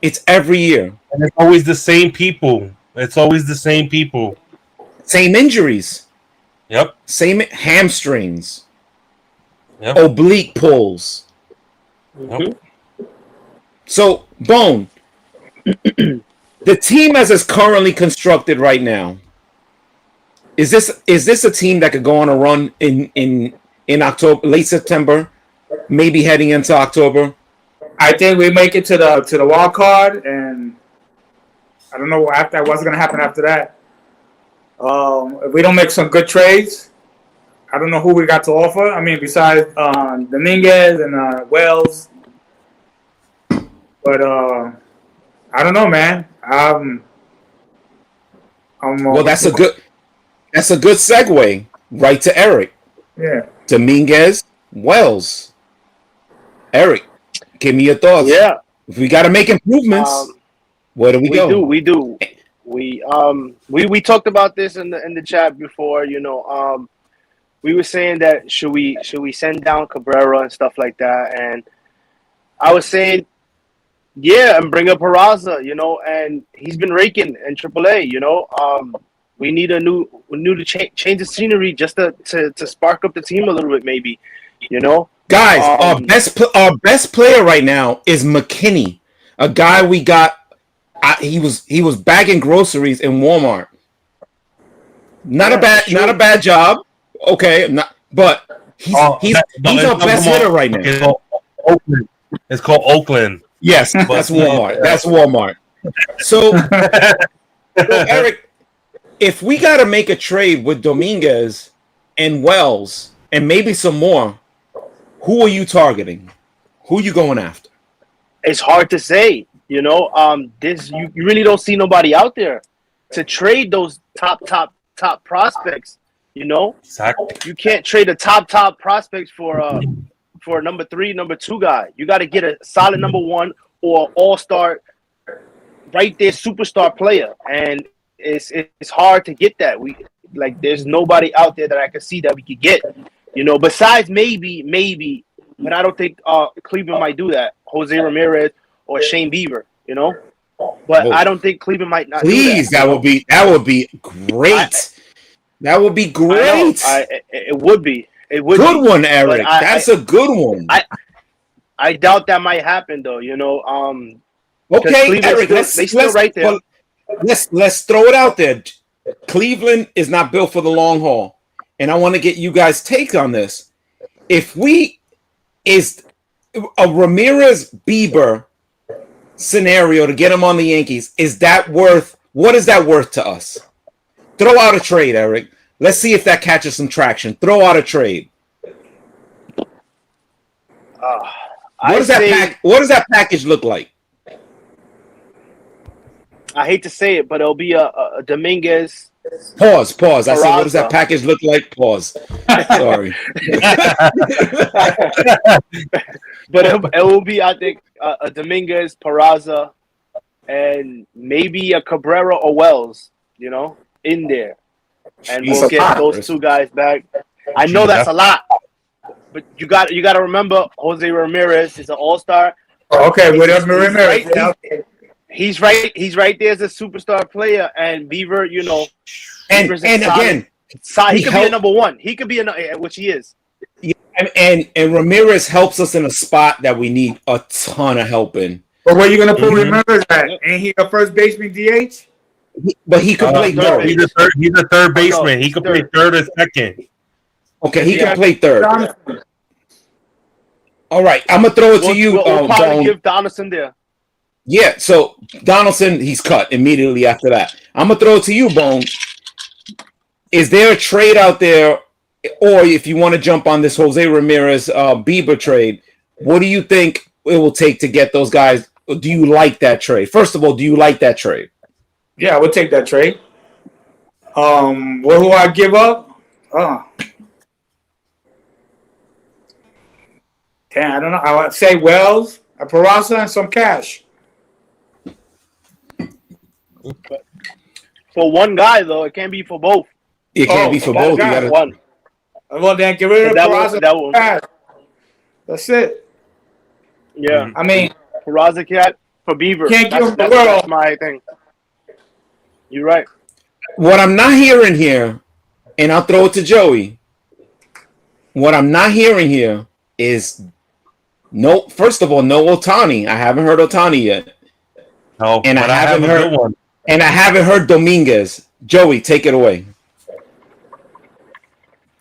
It's every year. And it's always the same people. Same injuries. Yep. Same hamstrings. Yep. Oblique pulls. Yep. So, Bone, the team as it's currently constructed right now, is this a team that could go on a run in October, late September, maybe heading into October? I think we make it to the wild card, and I don't know what's going to happen after that. If we don't make some good trades, I don't know who we got to offer. I mean, besides Dominguez and Wells, but I don't know, man. Well, that's a good segue right to Eric. Yeah, Dominguez, Wells, Eric. Give me your thoughts. Yeah. If we got to make improvements, where do we go? We do. We talked about this in the chat before. We were saying that should we send down Cabrera and stuff like that, and I was saying, yeah, and bring up Peraza, and he's been raking in AAA. We need a new to change the scenery just to spark up the team a little bit, maybe. Guys, our best player right now is McKinney, a guy we got. He was bagging groceries in Walmart. Not a bad job. Okay, but he's our best hitter right now. It's called Oakland. Yes, that's Walmart. That's Walmart. So Eric, if we got to make a trade with Dominguez and Wells and maybe some more, who are you targeting? Who are you going after? It's hard to say. You really don't see nobody out there to trade those top prospects. Exactly. You can't trade the top prospects for a number 3, number 2 guy. You got to get a solid number 1 or all-star, right there, superstar player, and it's hard to get that. There's nobody out there that I can see that we could get. Besides maybe, but I don't think Cleveland might do that. Jose Ramirez or Shane Bieber. but I don't think Cleveland might not. Please, do that would be great. That would be great. It would be. It would. Good be. one, Eric. That's a good one. I doubt that might happen though. Okay, Eric. Right there. Let's throw it out there. Cleveland is not built for the long haul, and I want to get you guys' take on this. If is a Ramirez Bieber scenario to get him on the Yankees, what is that worth to us? Throw out a trade, Eric. Let's see if that catches some traction. Throw out a trade. What does that package look like? I hate to say it, but it'll be a Dominguez. Pause. I said, what does that package look like? Pause. Sorry. But it will be, I think, a Dominguez, Peraza, and maybe a Cabrera or Wells, in there. And we'll get those two guys back. I know that's a lot, but you got to remember Jose Ramirez is an all-star. Okay, with Ramirez. He's right there as a superstar player, and Beaver, and again, he could be a number one. He could be which he is. Yeah, and Ramirez helps us in a spot that we need a ton of help in. But where you gonna put Ramirez at? Ain't he a first baseman DH? But he could play third. He's a third baseman. He could play third or second. Okay, he can play third. All right, I'm gonna throw it to you. We'll probably give Donaldson there. Yeah, so Donaldson, he's cut immediately after that. I'm gonna throw it to you, Bone. Is there a trade out there, or if you want to jump on this Jose Ramirez Bieber trade, what do you think it will take to get those guys? Do you like that trade? First of all, do you like that trade? Yeah, I would take that trade. What do I give up? Damn, I don't know. I would say Wells, a Peraza, and some cash. For one guy, though, it can't be for both. It can't be for both. You gotta... One. Well, then get rid of Peraza. Cash. That's it. Yeah. I mean, Peraza cat for Beaver. Can't give him the world. That's my thing. You're right. What I'm not hearing here, and I'll throw it to Joey. What I'm not hearing here is first of all, no Ohtani. I haven't heard Ohtani yet. No, and I haven't heard one. And I haven't heard Dominguez. Joey, take it away.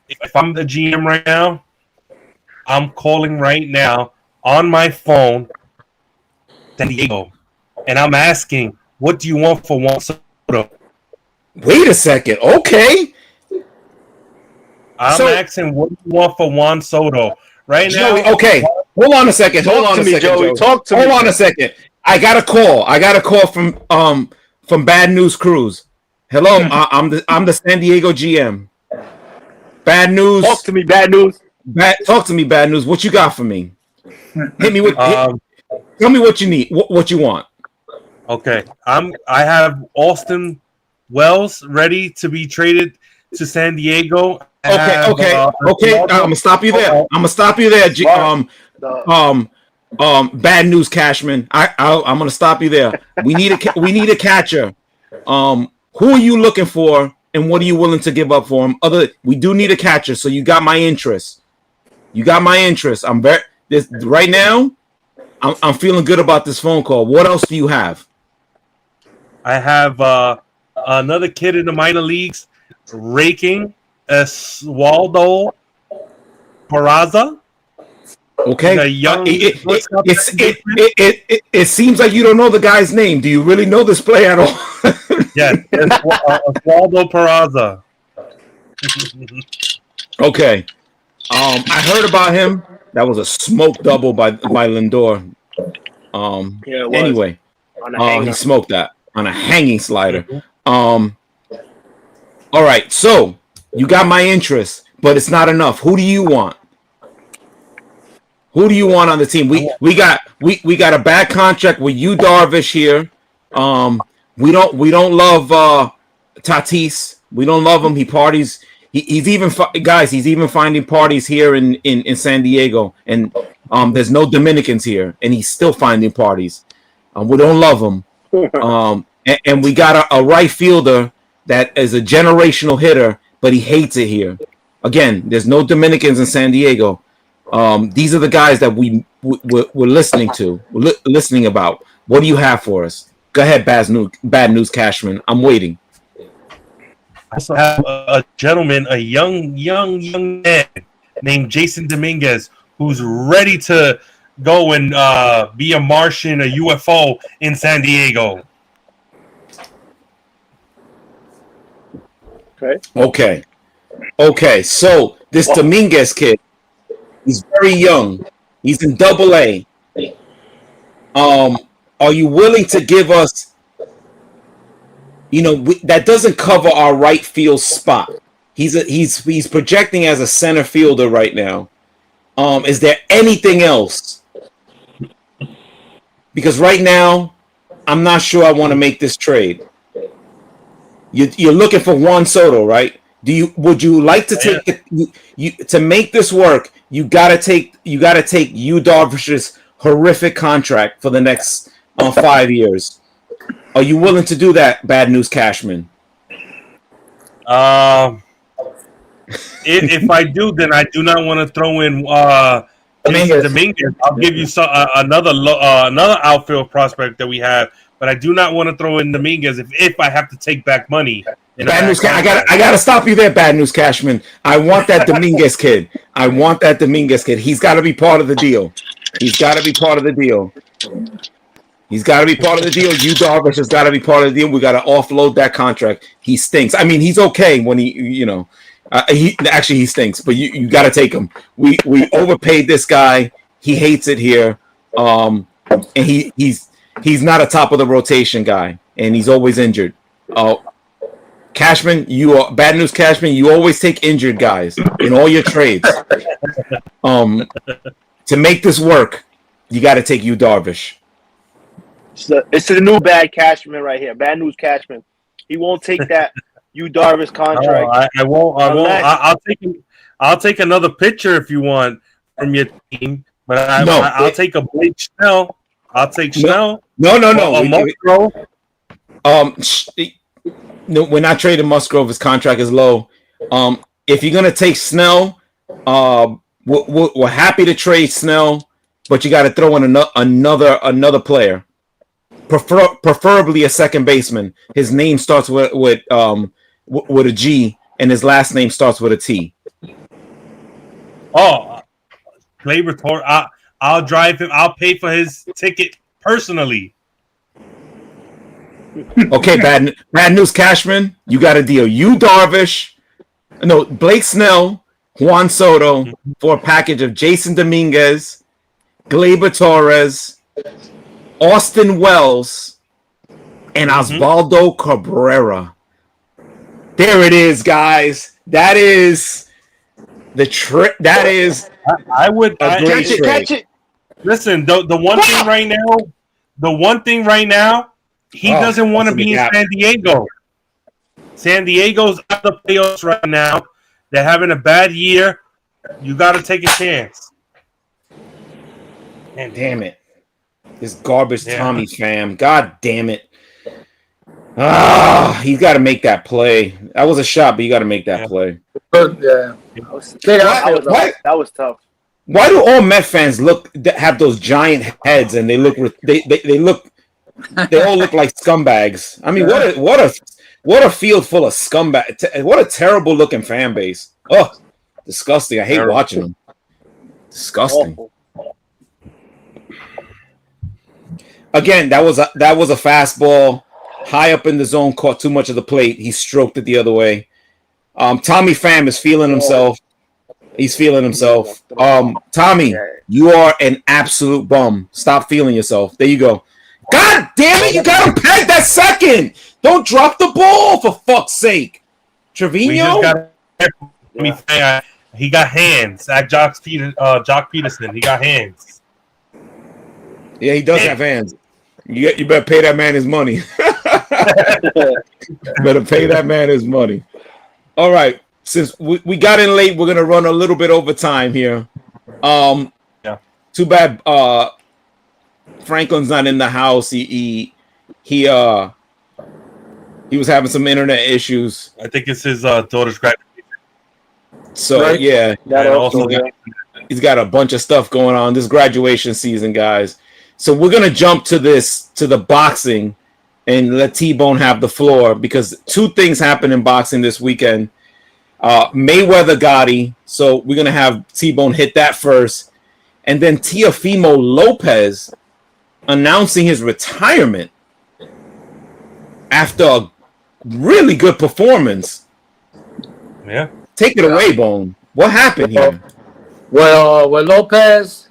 If I'm the GM right now, I'm calling right now on my phone San Diego, and I'm asking, what do you want for Juan Soto? Wait a second. Okay. I'm asking, what do you want for Juan Soto? Right Joey, now. Okay. Hold on a second. Talk to me, Joey. Hold on a second. I got a call from Bad News Cruz. Hello, I'm the San Diego GM. Bad news. Talk to me, Bad News. Talk to me, Bad News. What you got for me? Hit me with. Tell me what you need. What you want? Okay, I have Austin Wells ready to be traded to San Diego. Okay. I'm gonna stop you there. Bad News Cashman. I'm gonna stop you there. We need a catcher. Who are you looking for, and what are you willing to give up for him? We do need a catcher, so you got my interest. I'm very right now. I'm feeling good about this phone call. What else do you have? I have another kid in the minor leagues raking Oswaldo Peraza. Okay. It seems like you don't know the guy's name. Do you really know this player at all? Yes, Oswaldo Peraza. Okay. I heard about him. That was a smoke double by Lindor. Anyway, he smoked that on a hanging slider. All right, so you got my interest, but it's not enough. Who do you want? Who do you want on the team? We got a bad contract with you, Darvish here. We don't love Tatis. We don't love him. He parties. He's even finding parties here in San Diego, and there's no Dominicans here, and he's still finding parties. We don't love him. And we got a right fielder that is a generational hitter, but he hates it here. Again, there's no Dominicans in San Diego. These are the guys that we're listening to. We're listening about. What do you have for us? Go ahead, Bad News Cashman. I'm waiting. I also have a gentleman, a young man named Jason Dominguez, who's ready to go and be a Martian, a UFO in San Diego. Okay. So this Dominguez kid, he's very young. He's in AA. Are you willing to give us? That doesn't cover our right field spot. He's projecting as a center fielder right now. Is there anything else? Because right now, I'm not sure I want to make this trade. You're looking for Juan Soto, right? Would you like to take to make this work? You gotta take Yu Darvish's horrific contract for the next 5 years. Are you willing to do that, Bad News Cashman? If I do, then I do not want to throw in Dominguez. I'll give you another outfield prospect that we have, but I do not want to throw in Dominguez if I have to take back money. Bad News, I gotta stop you there, Bad News Cashman. I want that Dominguez kid. He's got to be part of the deal. Yu Darvish has got to be part of the deal. We got to offload that contract. He stinks. I mean, he's okay when he stinks, but you got to take him. We overpaid this guy. He hates it here. And he's not a top of the rotation guy, and he's always injured. Cashman, Bad News Cashman. You always take injured guys in all your trades. To make this work, you got to take Yu Darvish. It's the new Bad Cashman right here. Bad News Cashman. He won't take that Yu Darvish contract. I won't. I'll take another pitcher if you want from your team, but I'll take a Blake Snell. I'll take Snell. No. No, we're not trading Musgrove. His contract is low. If you're gonna take Snell, we're happy to trade Snell, but you got to throw in another player, preferably a second baseman. His name starts with a G, and his last name starts with a T. Oh, Gleyber, I'll drive him. I'll pay for his ticket personally. Okay, bad news, Cashman. You got a deal. Yu Darvish, Blake Snell, Juan Soto for a package of Jason Dominguez, Gleyber Torres, Austin Wells, and Osvaldo Cabrera. There it is, guys. That is the trick. That is Catch it. Listen, the one thing right now, he doesn't want to be in San Diego. San Diego's out of the playoffs right now. They're having a bad year. You got to take a chance. Man, damn it. This garbage Tommy fam. God damn it. He's got to make that play. That was a shot, but you got to make that play. Yeah. That was tough. Why do all Met fans have those giant heads and they all look like scumbags? I mean, what a field full of scumbags. What a terrible looking fan base. Oh, disgusting. I hate watching them. Disgusting. Awful. Again, that was a fastball high up in the zone, caught too much of the plate. He stroked it the other way. Tommy Pham is feeling himself. He's feeling himself. Tommy, you are an absolute bum. Stop feeling yourself. There you go. God damn it, you got him pegged that second. Don't drop the ball, for fuck's sake. Trevino? He got hands. Like Jock Peterson, he got hands. Yeah, he does have hands. You better pay that man his money. Better pay that man his money. All right. Since we got in late, we're going to run a little bit over time here. Too bad Franklin's not in the house. He he was having some internet issues. I think it's his daughter's graduation. So Right. yeah, And also, he's got a bunch of stuff going on this graduation season, guys. So we're gonna jump to the boxing and let T-Bone have the floor because two things happened in boxing this weekend. Mayweather Gotti, so we're gonna have T-Bone hit that first, and then Teofimo Lopez announcing his retirement after a really good performance. yeah. Take it away, Bone. What happened here? Well, with Lopez,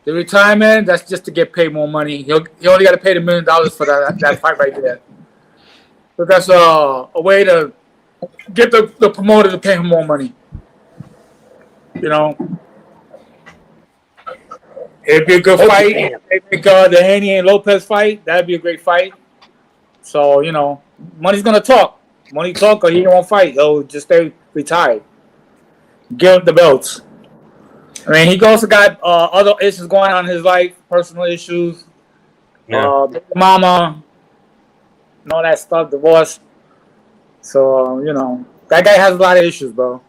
the retirement, that's just to get paid more money. He only got to pay $1 million for that fight right there. So that's a way to get the promoter to pay him more money. You know, it'd be a good fight. If they make the Haney and Lopez fight, that'd be a great fight. So, you know, money's going to talk. Money talk or he won't fight. He'll just stay retired. Give him the belts. I mean, he also got other issues going on in his life, personal issues, mama, and all that stuff, divorce. So, you know, that guy has a lot of issues, bro.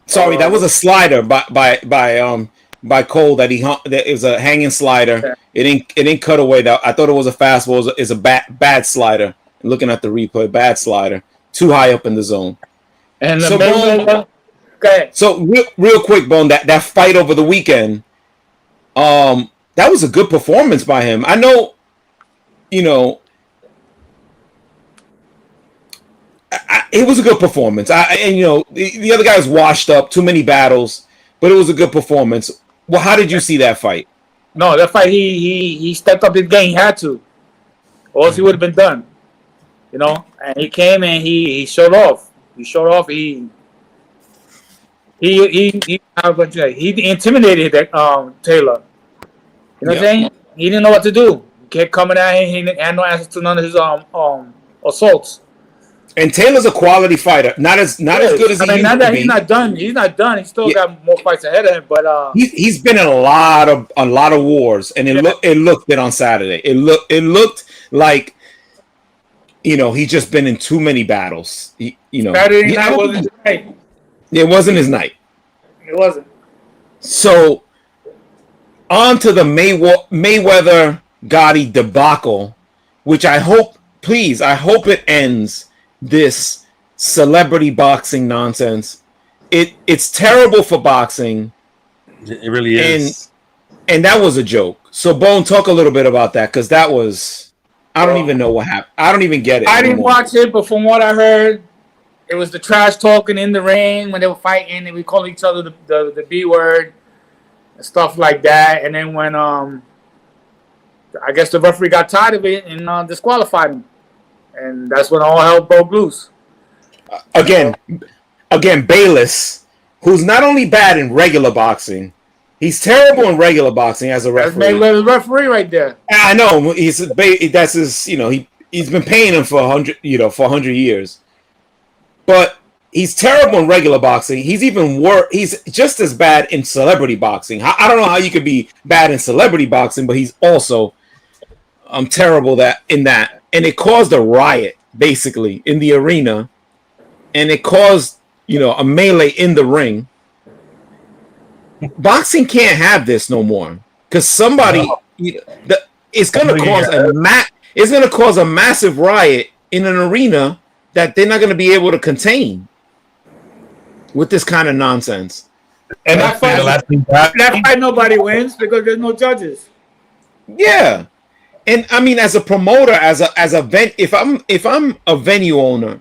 Sorry, that was a slider by Cole that that is a hanging slider. Yeah. It didn't cut away. I thought it was a fastball. It's a bad slider. Looking at the replay, bad slider, too high up in the zone. And So, Bone, okay. So real quick, Bone, that fight over the weekend, that was a good performance by him. I know, you know, it was a good performance. And you know, the other guy was washed up, too many battles, but it was a good performance. Well, how did you see that fight? No, that fight, he stepped up his game. He had to, or else he would have been done. You know, and he came and he showed off. He showed off. He intimidated that Taylor. You know what I'm saying? He didn't know what to do. He kept coming at him. He didn't have no answer to none of his assaults. And Taylor's a quality fighter, not as good as he used to be. He's not done. He's not done. He's still got more fights ahead of him. But he's been in a lot of wars, and it looked it on Saturday. It looked like, you know, he's just been in too many battles. Saturday night wasn't his night. It wasn't his night. It wasn't. So, on to the Mayweather Gotti debacle, which I hope it ends this celebrity boxing nonsense. It's terrible for boxing. It really is. And that was a joke. So, Bone, talk a little bit about that, because that was... I don't even know what happened. I don't even get it. I didn't watch it, but from what I heard, it was the trash talking in the ring when they were fighting, and we called each other the B word and stuff like that. And then when I guess the referee got tired of it and disqualified him, and that's when all hell broke loose. Again, Bayless, who's not only bad in regular boxing, he's terrible in regular boxing as a referee. That's Mayweather's referee right there. I know that's his. You know, he's been paying him for 100 years. But he's terrible in regular boxing. He's even worse. He's just as bad in celebrity boxing. I don't know how you could be bad in celebrity boxing, but he's also terrible in that. And it caused a riot basically in the arena, and it caused a melee in the ring. Boxing can't have this no more, because somebody it's going to cause a massive riot in an arena that they're not going to be able to contain with this kind of nonsense. And that fight nobody wins because there's no judges. Yeah, and I mean, as a promoter, if I'm a venue owner,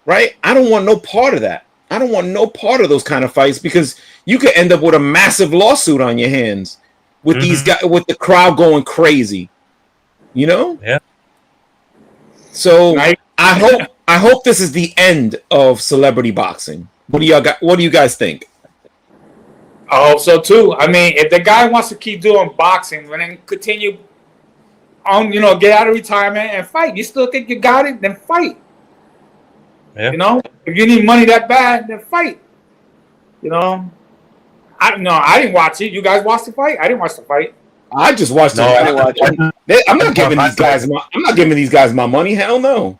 right? I don't want no part of that. I don't want no part of those kind of fights, because you could end up with a massive lawsuit on your hands with these guys, with the crowd going crazy. You know? Yeah. So I hope this is the end of celebrity boxing. What do you guys think? I hope so too. I mean, if the guy wants to keep doing boxing, then continue on, get out of retirement and fight. You still think you got it? Then fight. Yeah. If you need money that bad, then fight. I didn't watch it. You guys watched the fight? I didn't watch the fight. I just watched it. I didn't watch it. I'm not giving these guys. I'm not giving these guys my money. Hell no.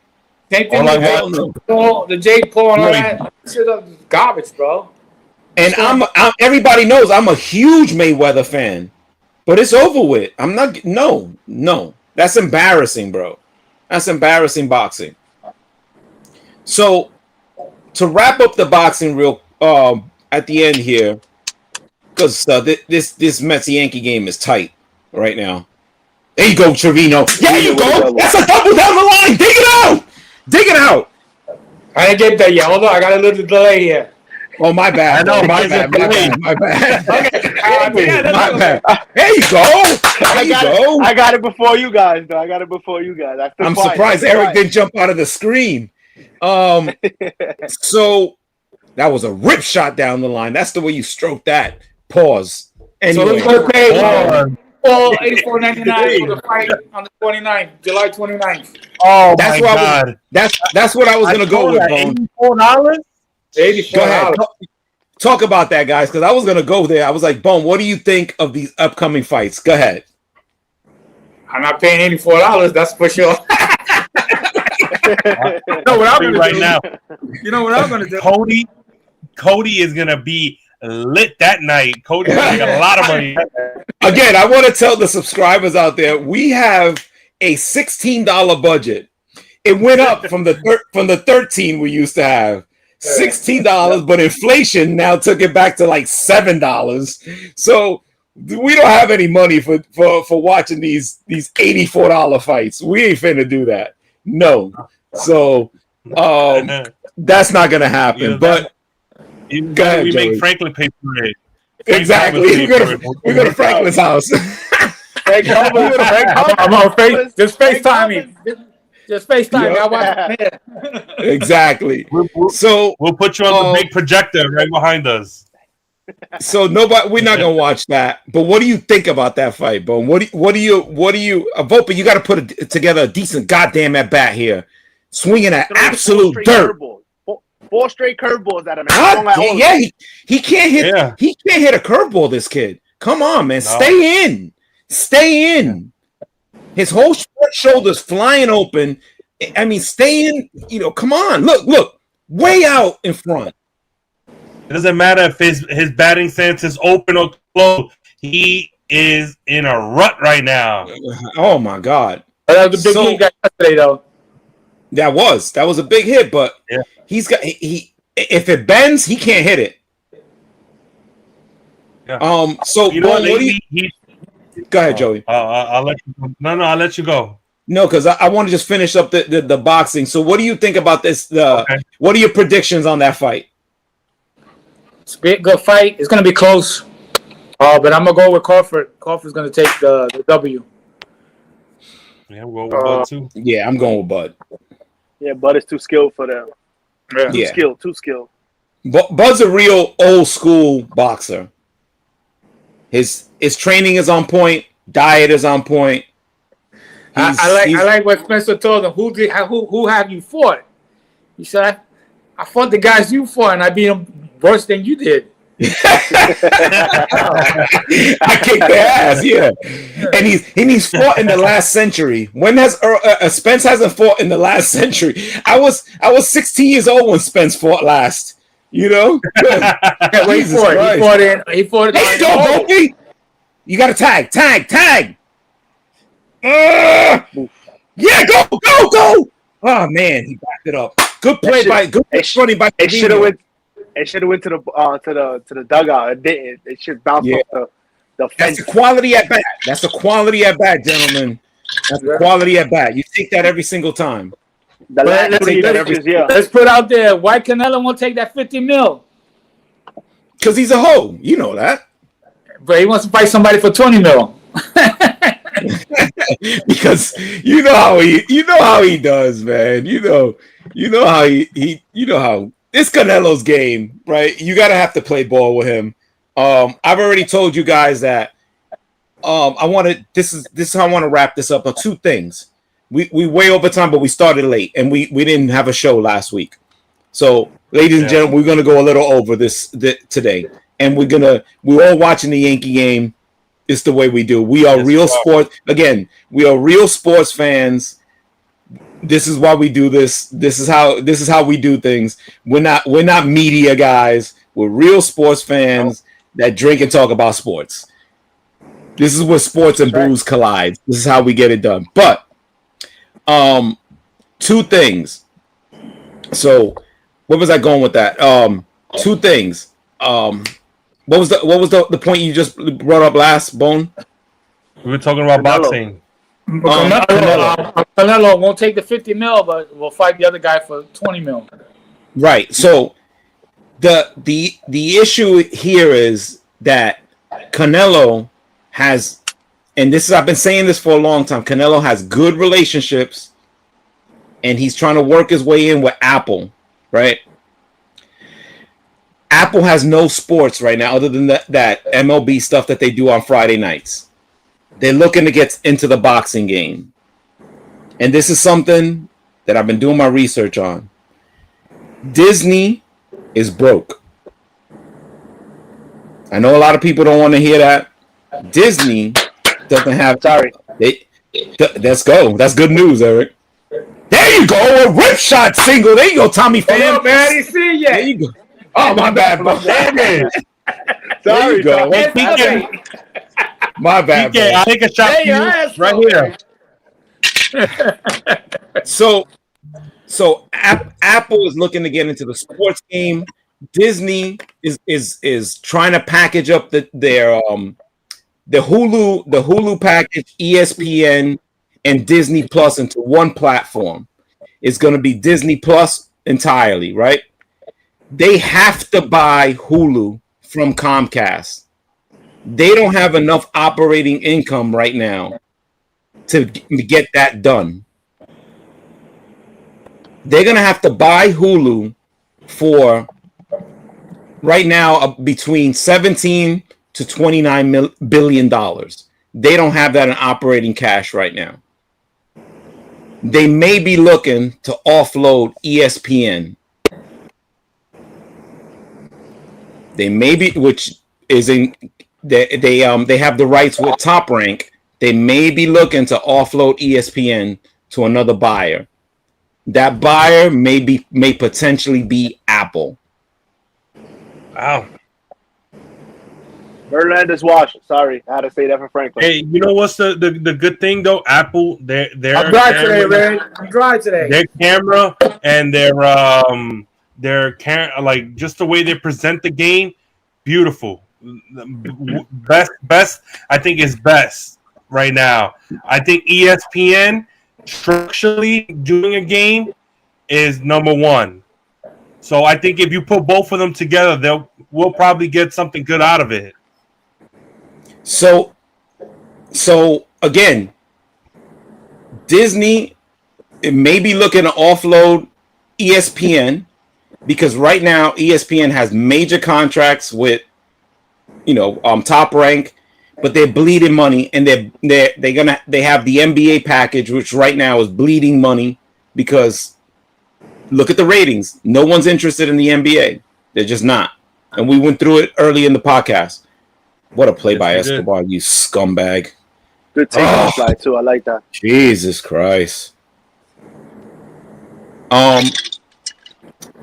Same thing with Hell no. Paul, the Jake Paul and all that shit is garbage, bro. And I'm everybody knows I'm a huge Mayweather fan, but it's over with. I'm not. No. That's embarrassing, bro. That's embarrassing boxing. So to wrap up the boxing real at the end here, because this Mets Yankee game is tight right now. There you go, Trevino. There you go. That's a double down the line. Dig it out. Dig it out. I didn't get that yet. Hold on, I got a little delay here. Oh, my bad. I know. My bad. My bad. There you go. There you go. I got it before you guys, though. I'm surprised Eric didn't jump out of the screen. So that was a rip shot down the line. That's the way you stroke that. Pause. Anyway. So let's go pay Paul $84.99 for the fight on the 29th, July 29th. Oh, that's my God. That's what I was going to go with, Bone. $84? $84. Go ahead. Talk about that, guys, because I was going to go there. I was like, Bone, what do you think of these upcoming fights? Go ahead. I'm not paying $84, that's for sure. You know what I'm going to do now? You know what I'm going to do? Cody is going to be lit that night. Cody's going to make a lot of money. Again, I want to tell the subscribers out there, we have a $16 budget. It went up from the 13 we used to have. $16, but inflation now took it back to like $7. So we don't have any money for watching these $84 fights. We ain't finna do that. No. So that's not gonna happen. But go ahead, we Joey. make Franklin pay for it. Exactly. We go to Franklin's house. I'm on face. Just FaceTime me. Just FaceTime me. I watch it. Exactly. So we'll put you on the big projector right behind us. So we're not gonna watch that. But what do you think about that fight, Bone? What do you Vopa, you got to put together a decent goddamn at bat here, swinging at absolute dirt. Four straight curveballs at him. Yeah, he can't hit. Yeah. He can't hit a curveball. This kid, come on, man, stay in. His whole shoulders flying open. I mean, stay in. Come on, look, way out in front. It doesn't matter if his batting stance is open or closed. He is in a rut right now. Oh my God! That was a big hit yesterday, though. That was a big hit, but he's got if it bends, he can't hit it. Yeah. So Bone, go ahead, Joey. I'll let you go. No, I'll let you go. No, because I want to just finish up the boxing. So what do you think about this? What are your predictions on that fight? It's a big good fight. It's going to be close. But I'm going to go with Crawford. Crawford's going to take the W. Yeah, I'm going with Bud, too. Yeah, I'm going with Bud. Yeah, Bud is too skilled for them. Too skilled. Bud's a real old school boxer. His training is on point. Diet is on point. I like what Spencer told him. Who have you fought? He said, I fought the guys you fought, and I beat them worse than you did. I kicked their ass, yeah. And he's fought in the last century. When has Spence hasn't fought in the last century? I was 16 years old when Spence fought last. He fought in. There you go, Gopi. You got to tag. Yeah, go. Oh man, he backed it up. Good play by. It should have went. It should have went to the dugout. It didn't. It should bounce off the fence. That's the quality at bat. Gentlemen. That's the quality at bat. You take that every single time. Let's put out there. Why Canelo won't take that $50 million? Because he's a hoe. You know that. But he wants to fight somebody for $20 million. Because you know how he does, man. You know how how this Canelo's game, right? You gotta have to play ball with him. I've already told you guys that this is how I want to wrap this up on two things. We way over time, but we started late and we didn't have a show last week. So, ladies and gentlemen, we're gonna go a little over this today. And we're all watching the Yankee game. It's the way we do. We are real sports. Again, we are real sports fans. This is why we do this. This is how we do things. We're not media guys. We're real sports fans that drink and talk about sports. This is where sports and booze collide. This is how we get it done. But two things. So where was I going with that? Two things. What was the point you just brought up last, Bone? We were talking about boxing. Canelo won't take the 50 mil, but will fight the other guy for 20 mil. Right. So the issue here is that Canelo has, and this is, I've been saying this for a long time, Canelo has good relationships, and he's trying to work his way in with Apple, right? Apple has no sports right now other than that MLB stuff that they do on Friday nights. They're looking to get into the boxing game. And this is something that I've been doing my research on. Disney is broke. I know a lot of people don't want to hear that. Disney doesn't have... Sorry. Let's go. That's good news, Eric. There you go. A rip shot single. There you go, Tommy Pham. Oh, man, I didn't see it yet. There you go. Oh, my bad, bro. Damn it. There you go. My bad, bro. I'll take a shot for you right here. So Apple is looking to get into the sports game. Disney is trying to package up the Hulu package, ESPN, and Disney Plus into one platform. It's going to be Disney Plus entirely, right? They have to buy Hulu from Comcast. They don't have enough operating income right now to get that done. They're going to have to buy Hulu for right now between 17 to 29 billion dollars. They don't have that in operating cash right now. They may be looking to offload ESPN. They may be, which is in they have the rights with Top Rank. They may be looking to offload ESPN to another buyer. That buyer may potentially be Apple. Wow. Verlander's wash. Sorry, I had to say that for Franklin. Hey, you know what's the good thing though? Apple, they're I'm dry today, man. I'm dry today. Their camera and their like just the way they present the game, beautiful. Best. I think is best right now. I think ESPN structurally doing a game is number one. So I think if you put both of them together, we'll probably get something good out of it. So again, Disney may be looking to offload ESPN because right now ESPN has major contracts with, Top Rank, but they're bleeding money, and they have the NBA package, which right now is bleeding money because look at the ratings. No one's interested in the NBA. They're just not. And we went through it early in the podcast. What a play by Escobar, you scumbag. Good take on the slide, too. I like that. Jesus Christ.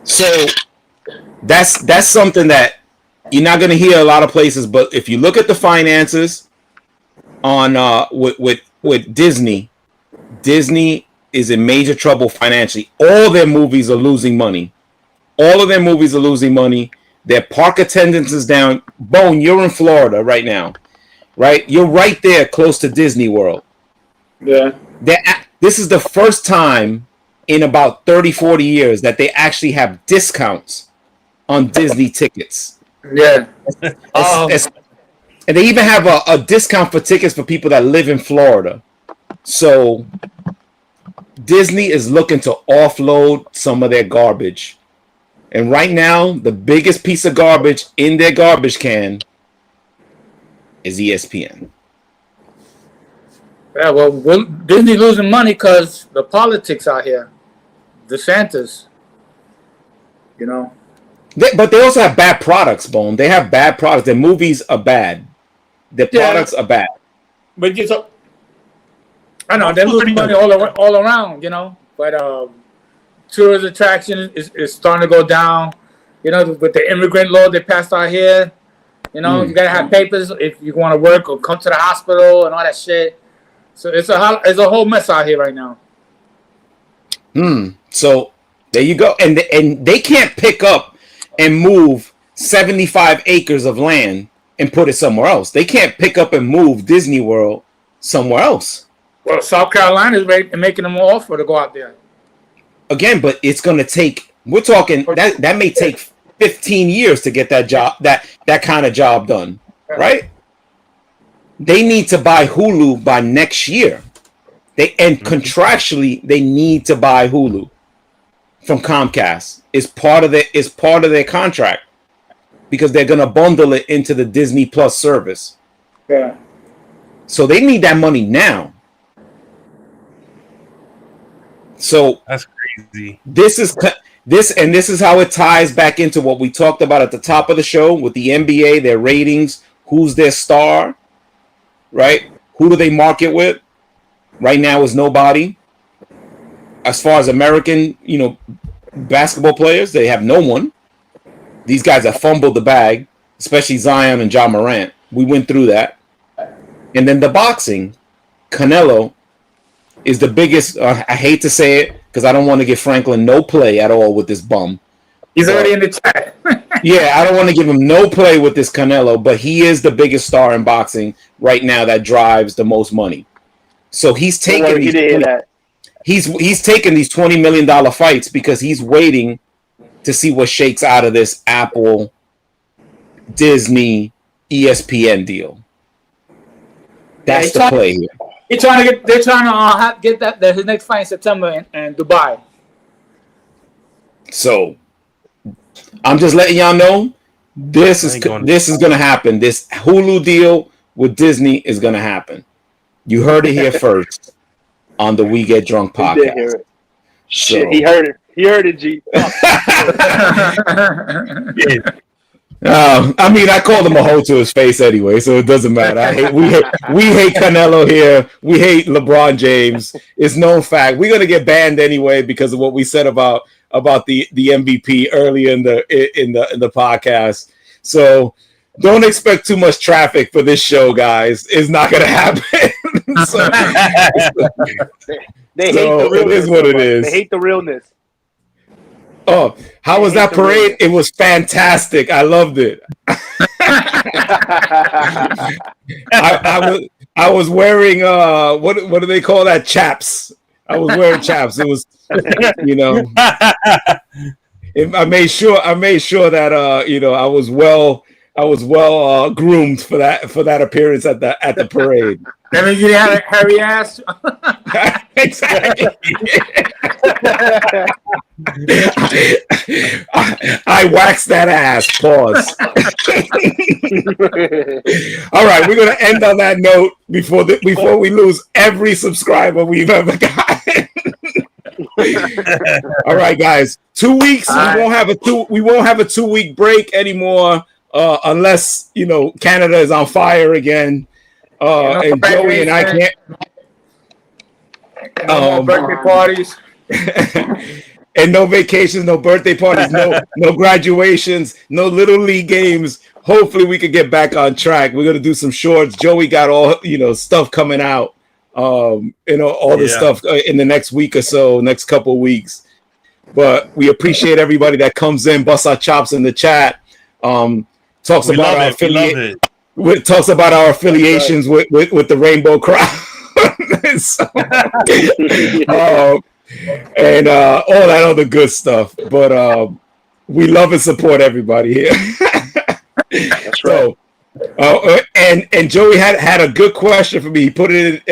So that's something that you're not going to hear a lot of places, but if you look at the finances on with Disney is in major trouble financially. All their movies are losing money. All of their movies are losing money. Their park attendance is down. Bone, you're in Florida right now, right? You're right there close to Disney World. Yeah. This is the first time in about 30, 40 years that they actually have discounts on Disney tickets. Yeah. And they even have a discount for tickets for people that live in Florida. So Disney is looking to offload some of their garbage. And right now, the biggest piece of garbage in their garbage can is ESPN. Yeah, well, Disney losing money because the politics out here. DeSantis, But they also have bad products, Bone. They have bad products. Their movies are bad. The products are bad. But just, I know they're losing money all around, you know. But tourist attraction is starting to go down. You know, with the immigrant law they passed out here. You know, you gotta have papers if you want to work or come to the hospital and all that shit. So it's a whole mess out here right now. So there you go, and they can't pick up and move 75 acres of land and put it somewhere else. They can't pick up and move Disney World somewhere else. Well, South Carolina is making them offer to go out there. Again, but it's going to take. We're talking that may take 15 years to get that job, that kind of job done, right? They need to buy Hulu by next year. Contractually they need to buy Hulu from Comcast. It's part of their contract because they're going to bundle it into the Disney Plus service. Yeah. So they need that money now. So that's crazy. This is how it ties back into what we talked about at the top of the show with the NBA, their ratings, who's their star, right? Who do they market with? Right now is nobody. As far as American, basketball players, they have no one. These guys have fumbled the bag, especially Zion and John Morant. We went through that. And then the boxing, Canelo is the biggest. I hate to say it because I don't want to give Franklin no play at all with this bum. He's already in the chat. Yeah, I don't want to give him no play with this Canelo, but he is the biggest star in boxing right now that drives the most money. So he's taking he's taking these $20 million fights because he's waiting to see what shakes out of this Apple, Disney, ESPN deal. That's the play here. They're trying to get that his next fight in September in Dubai. So I'm just letting y'all know this is going to happen. This Hulu deal with Disney is going to happen. You heard it here first on the We Get Drunk podcast. He did hear it. Shit, he heard it. He heard it, G. I mean, I called him a hoe to his face anyway, so it doesn't matter. We hate Canelo here. We hate LeBron James. It's known fact. We're gonna get banned anyway because of what we said about the MVP earlier in the podcast. So don't expect too much traffic for this show, guys. It's not gonna happen. They hate the realness. It is what it is. They hate the realness. Oh, how was that parade? It was fantastic. I loved it. I was wearing what do they call that? Chaps. I was wearing chaps. It was I made sure that I was well groomed for that appearance at the parade. That means you didn't have a hairy ass. Exactly. I waxed that ass. Pause. All right, we're gonna end on that note before we lose every subscriber we've ever gotten. All right, guys. 2 weeks. We won't have a 2 week break anymore unless Canada is on fire again. And Joey and I can't. No birthday parties. And no vacations, no birthday parties, no graduations, no little league games. Hopefully we could get back on track. We're gonna do some shorts. Joey got all stuff coming out. All this stuff in the next week or so, next couple of weeks. But we appreciate everybody that comes in, busts our chops in the chat. Talks about our affiliations with the Rainbow Crowd. And all that other good stuff. But we love and support everybody here. That's right. So, and Joey had a good question for me. He put it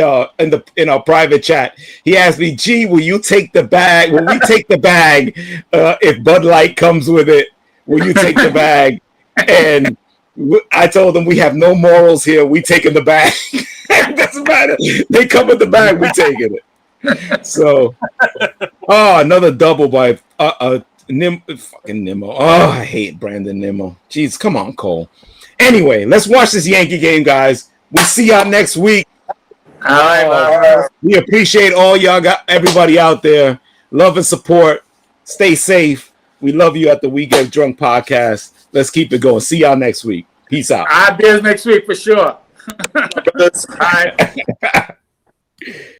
in our private chat. He asked me, "G, will you take the bag? Will we take the bag if Bud Light comes with it? Will you take the bag?" And I told him we have no morals here. We taking the bag. It doesn't matter. They come with the bag. We taking it. So, another double by fucking Nimmo. Oh, I hate Brandon Nimmo. Jeez, come on, Cole. Anyway, let's watch this Yankee game, guys. We'll see y'all next week. All right, We appreciate all y'all got everybody out there. Love and support. Stay safe. We love you at the We Get Drunk podcast. Let's keep it going. See y'all next week. Peace out. Ideas next week for sure. All right.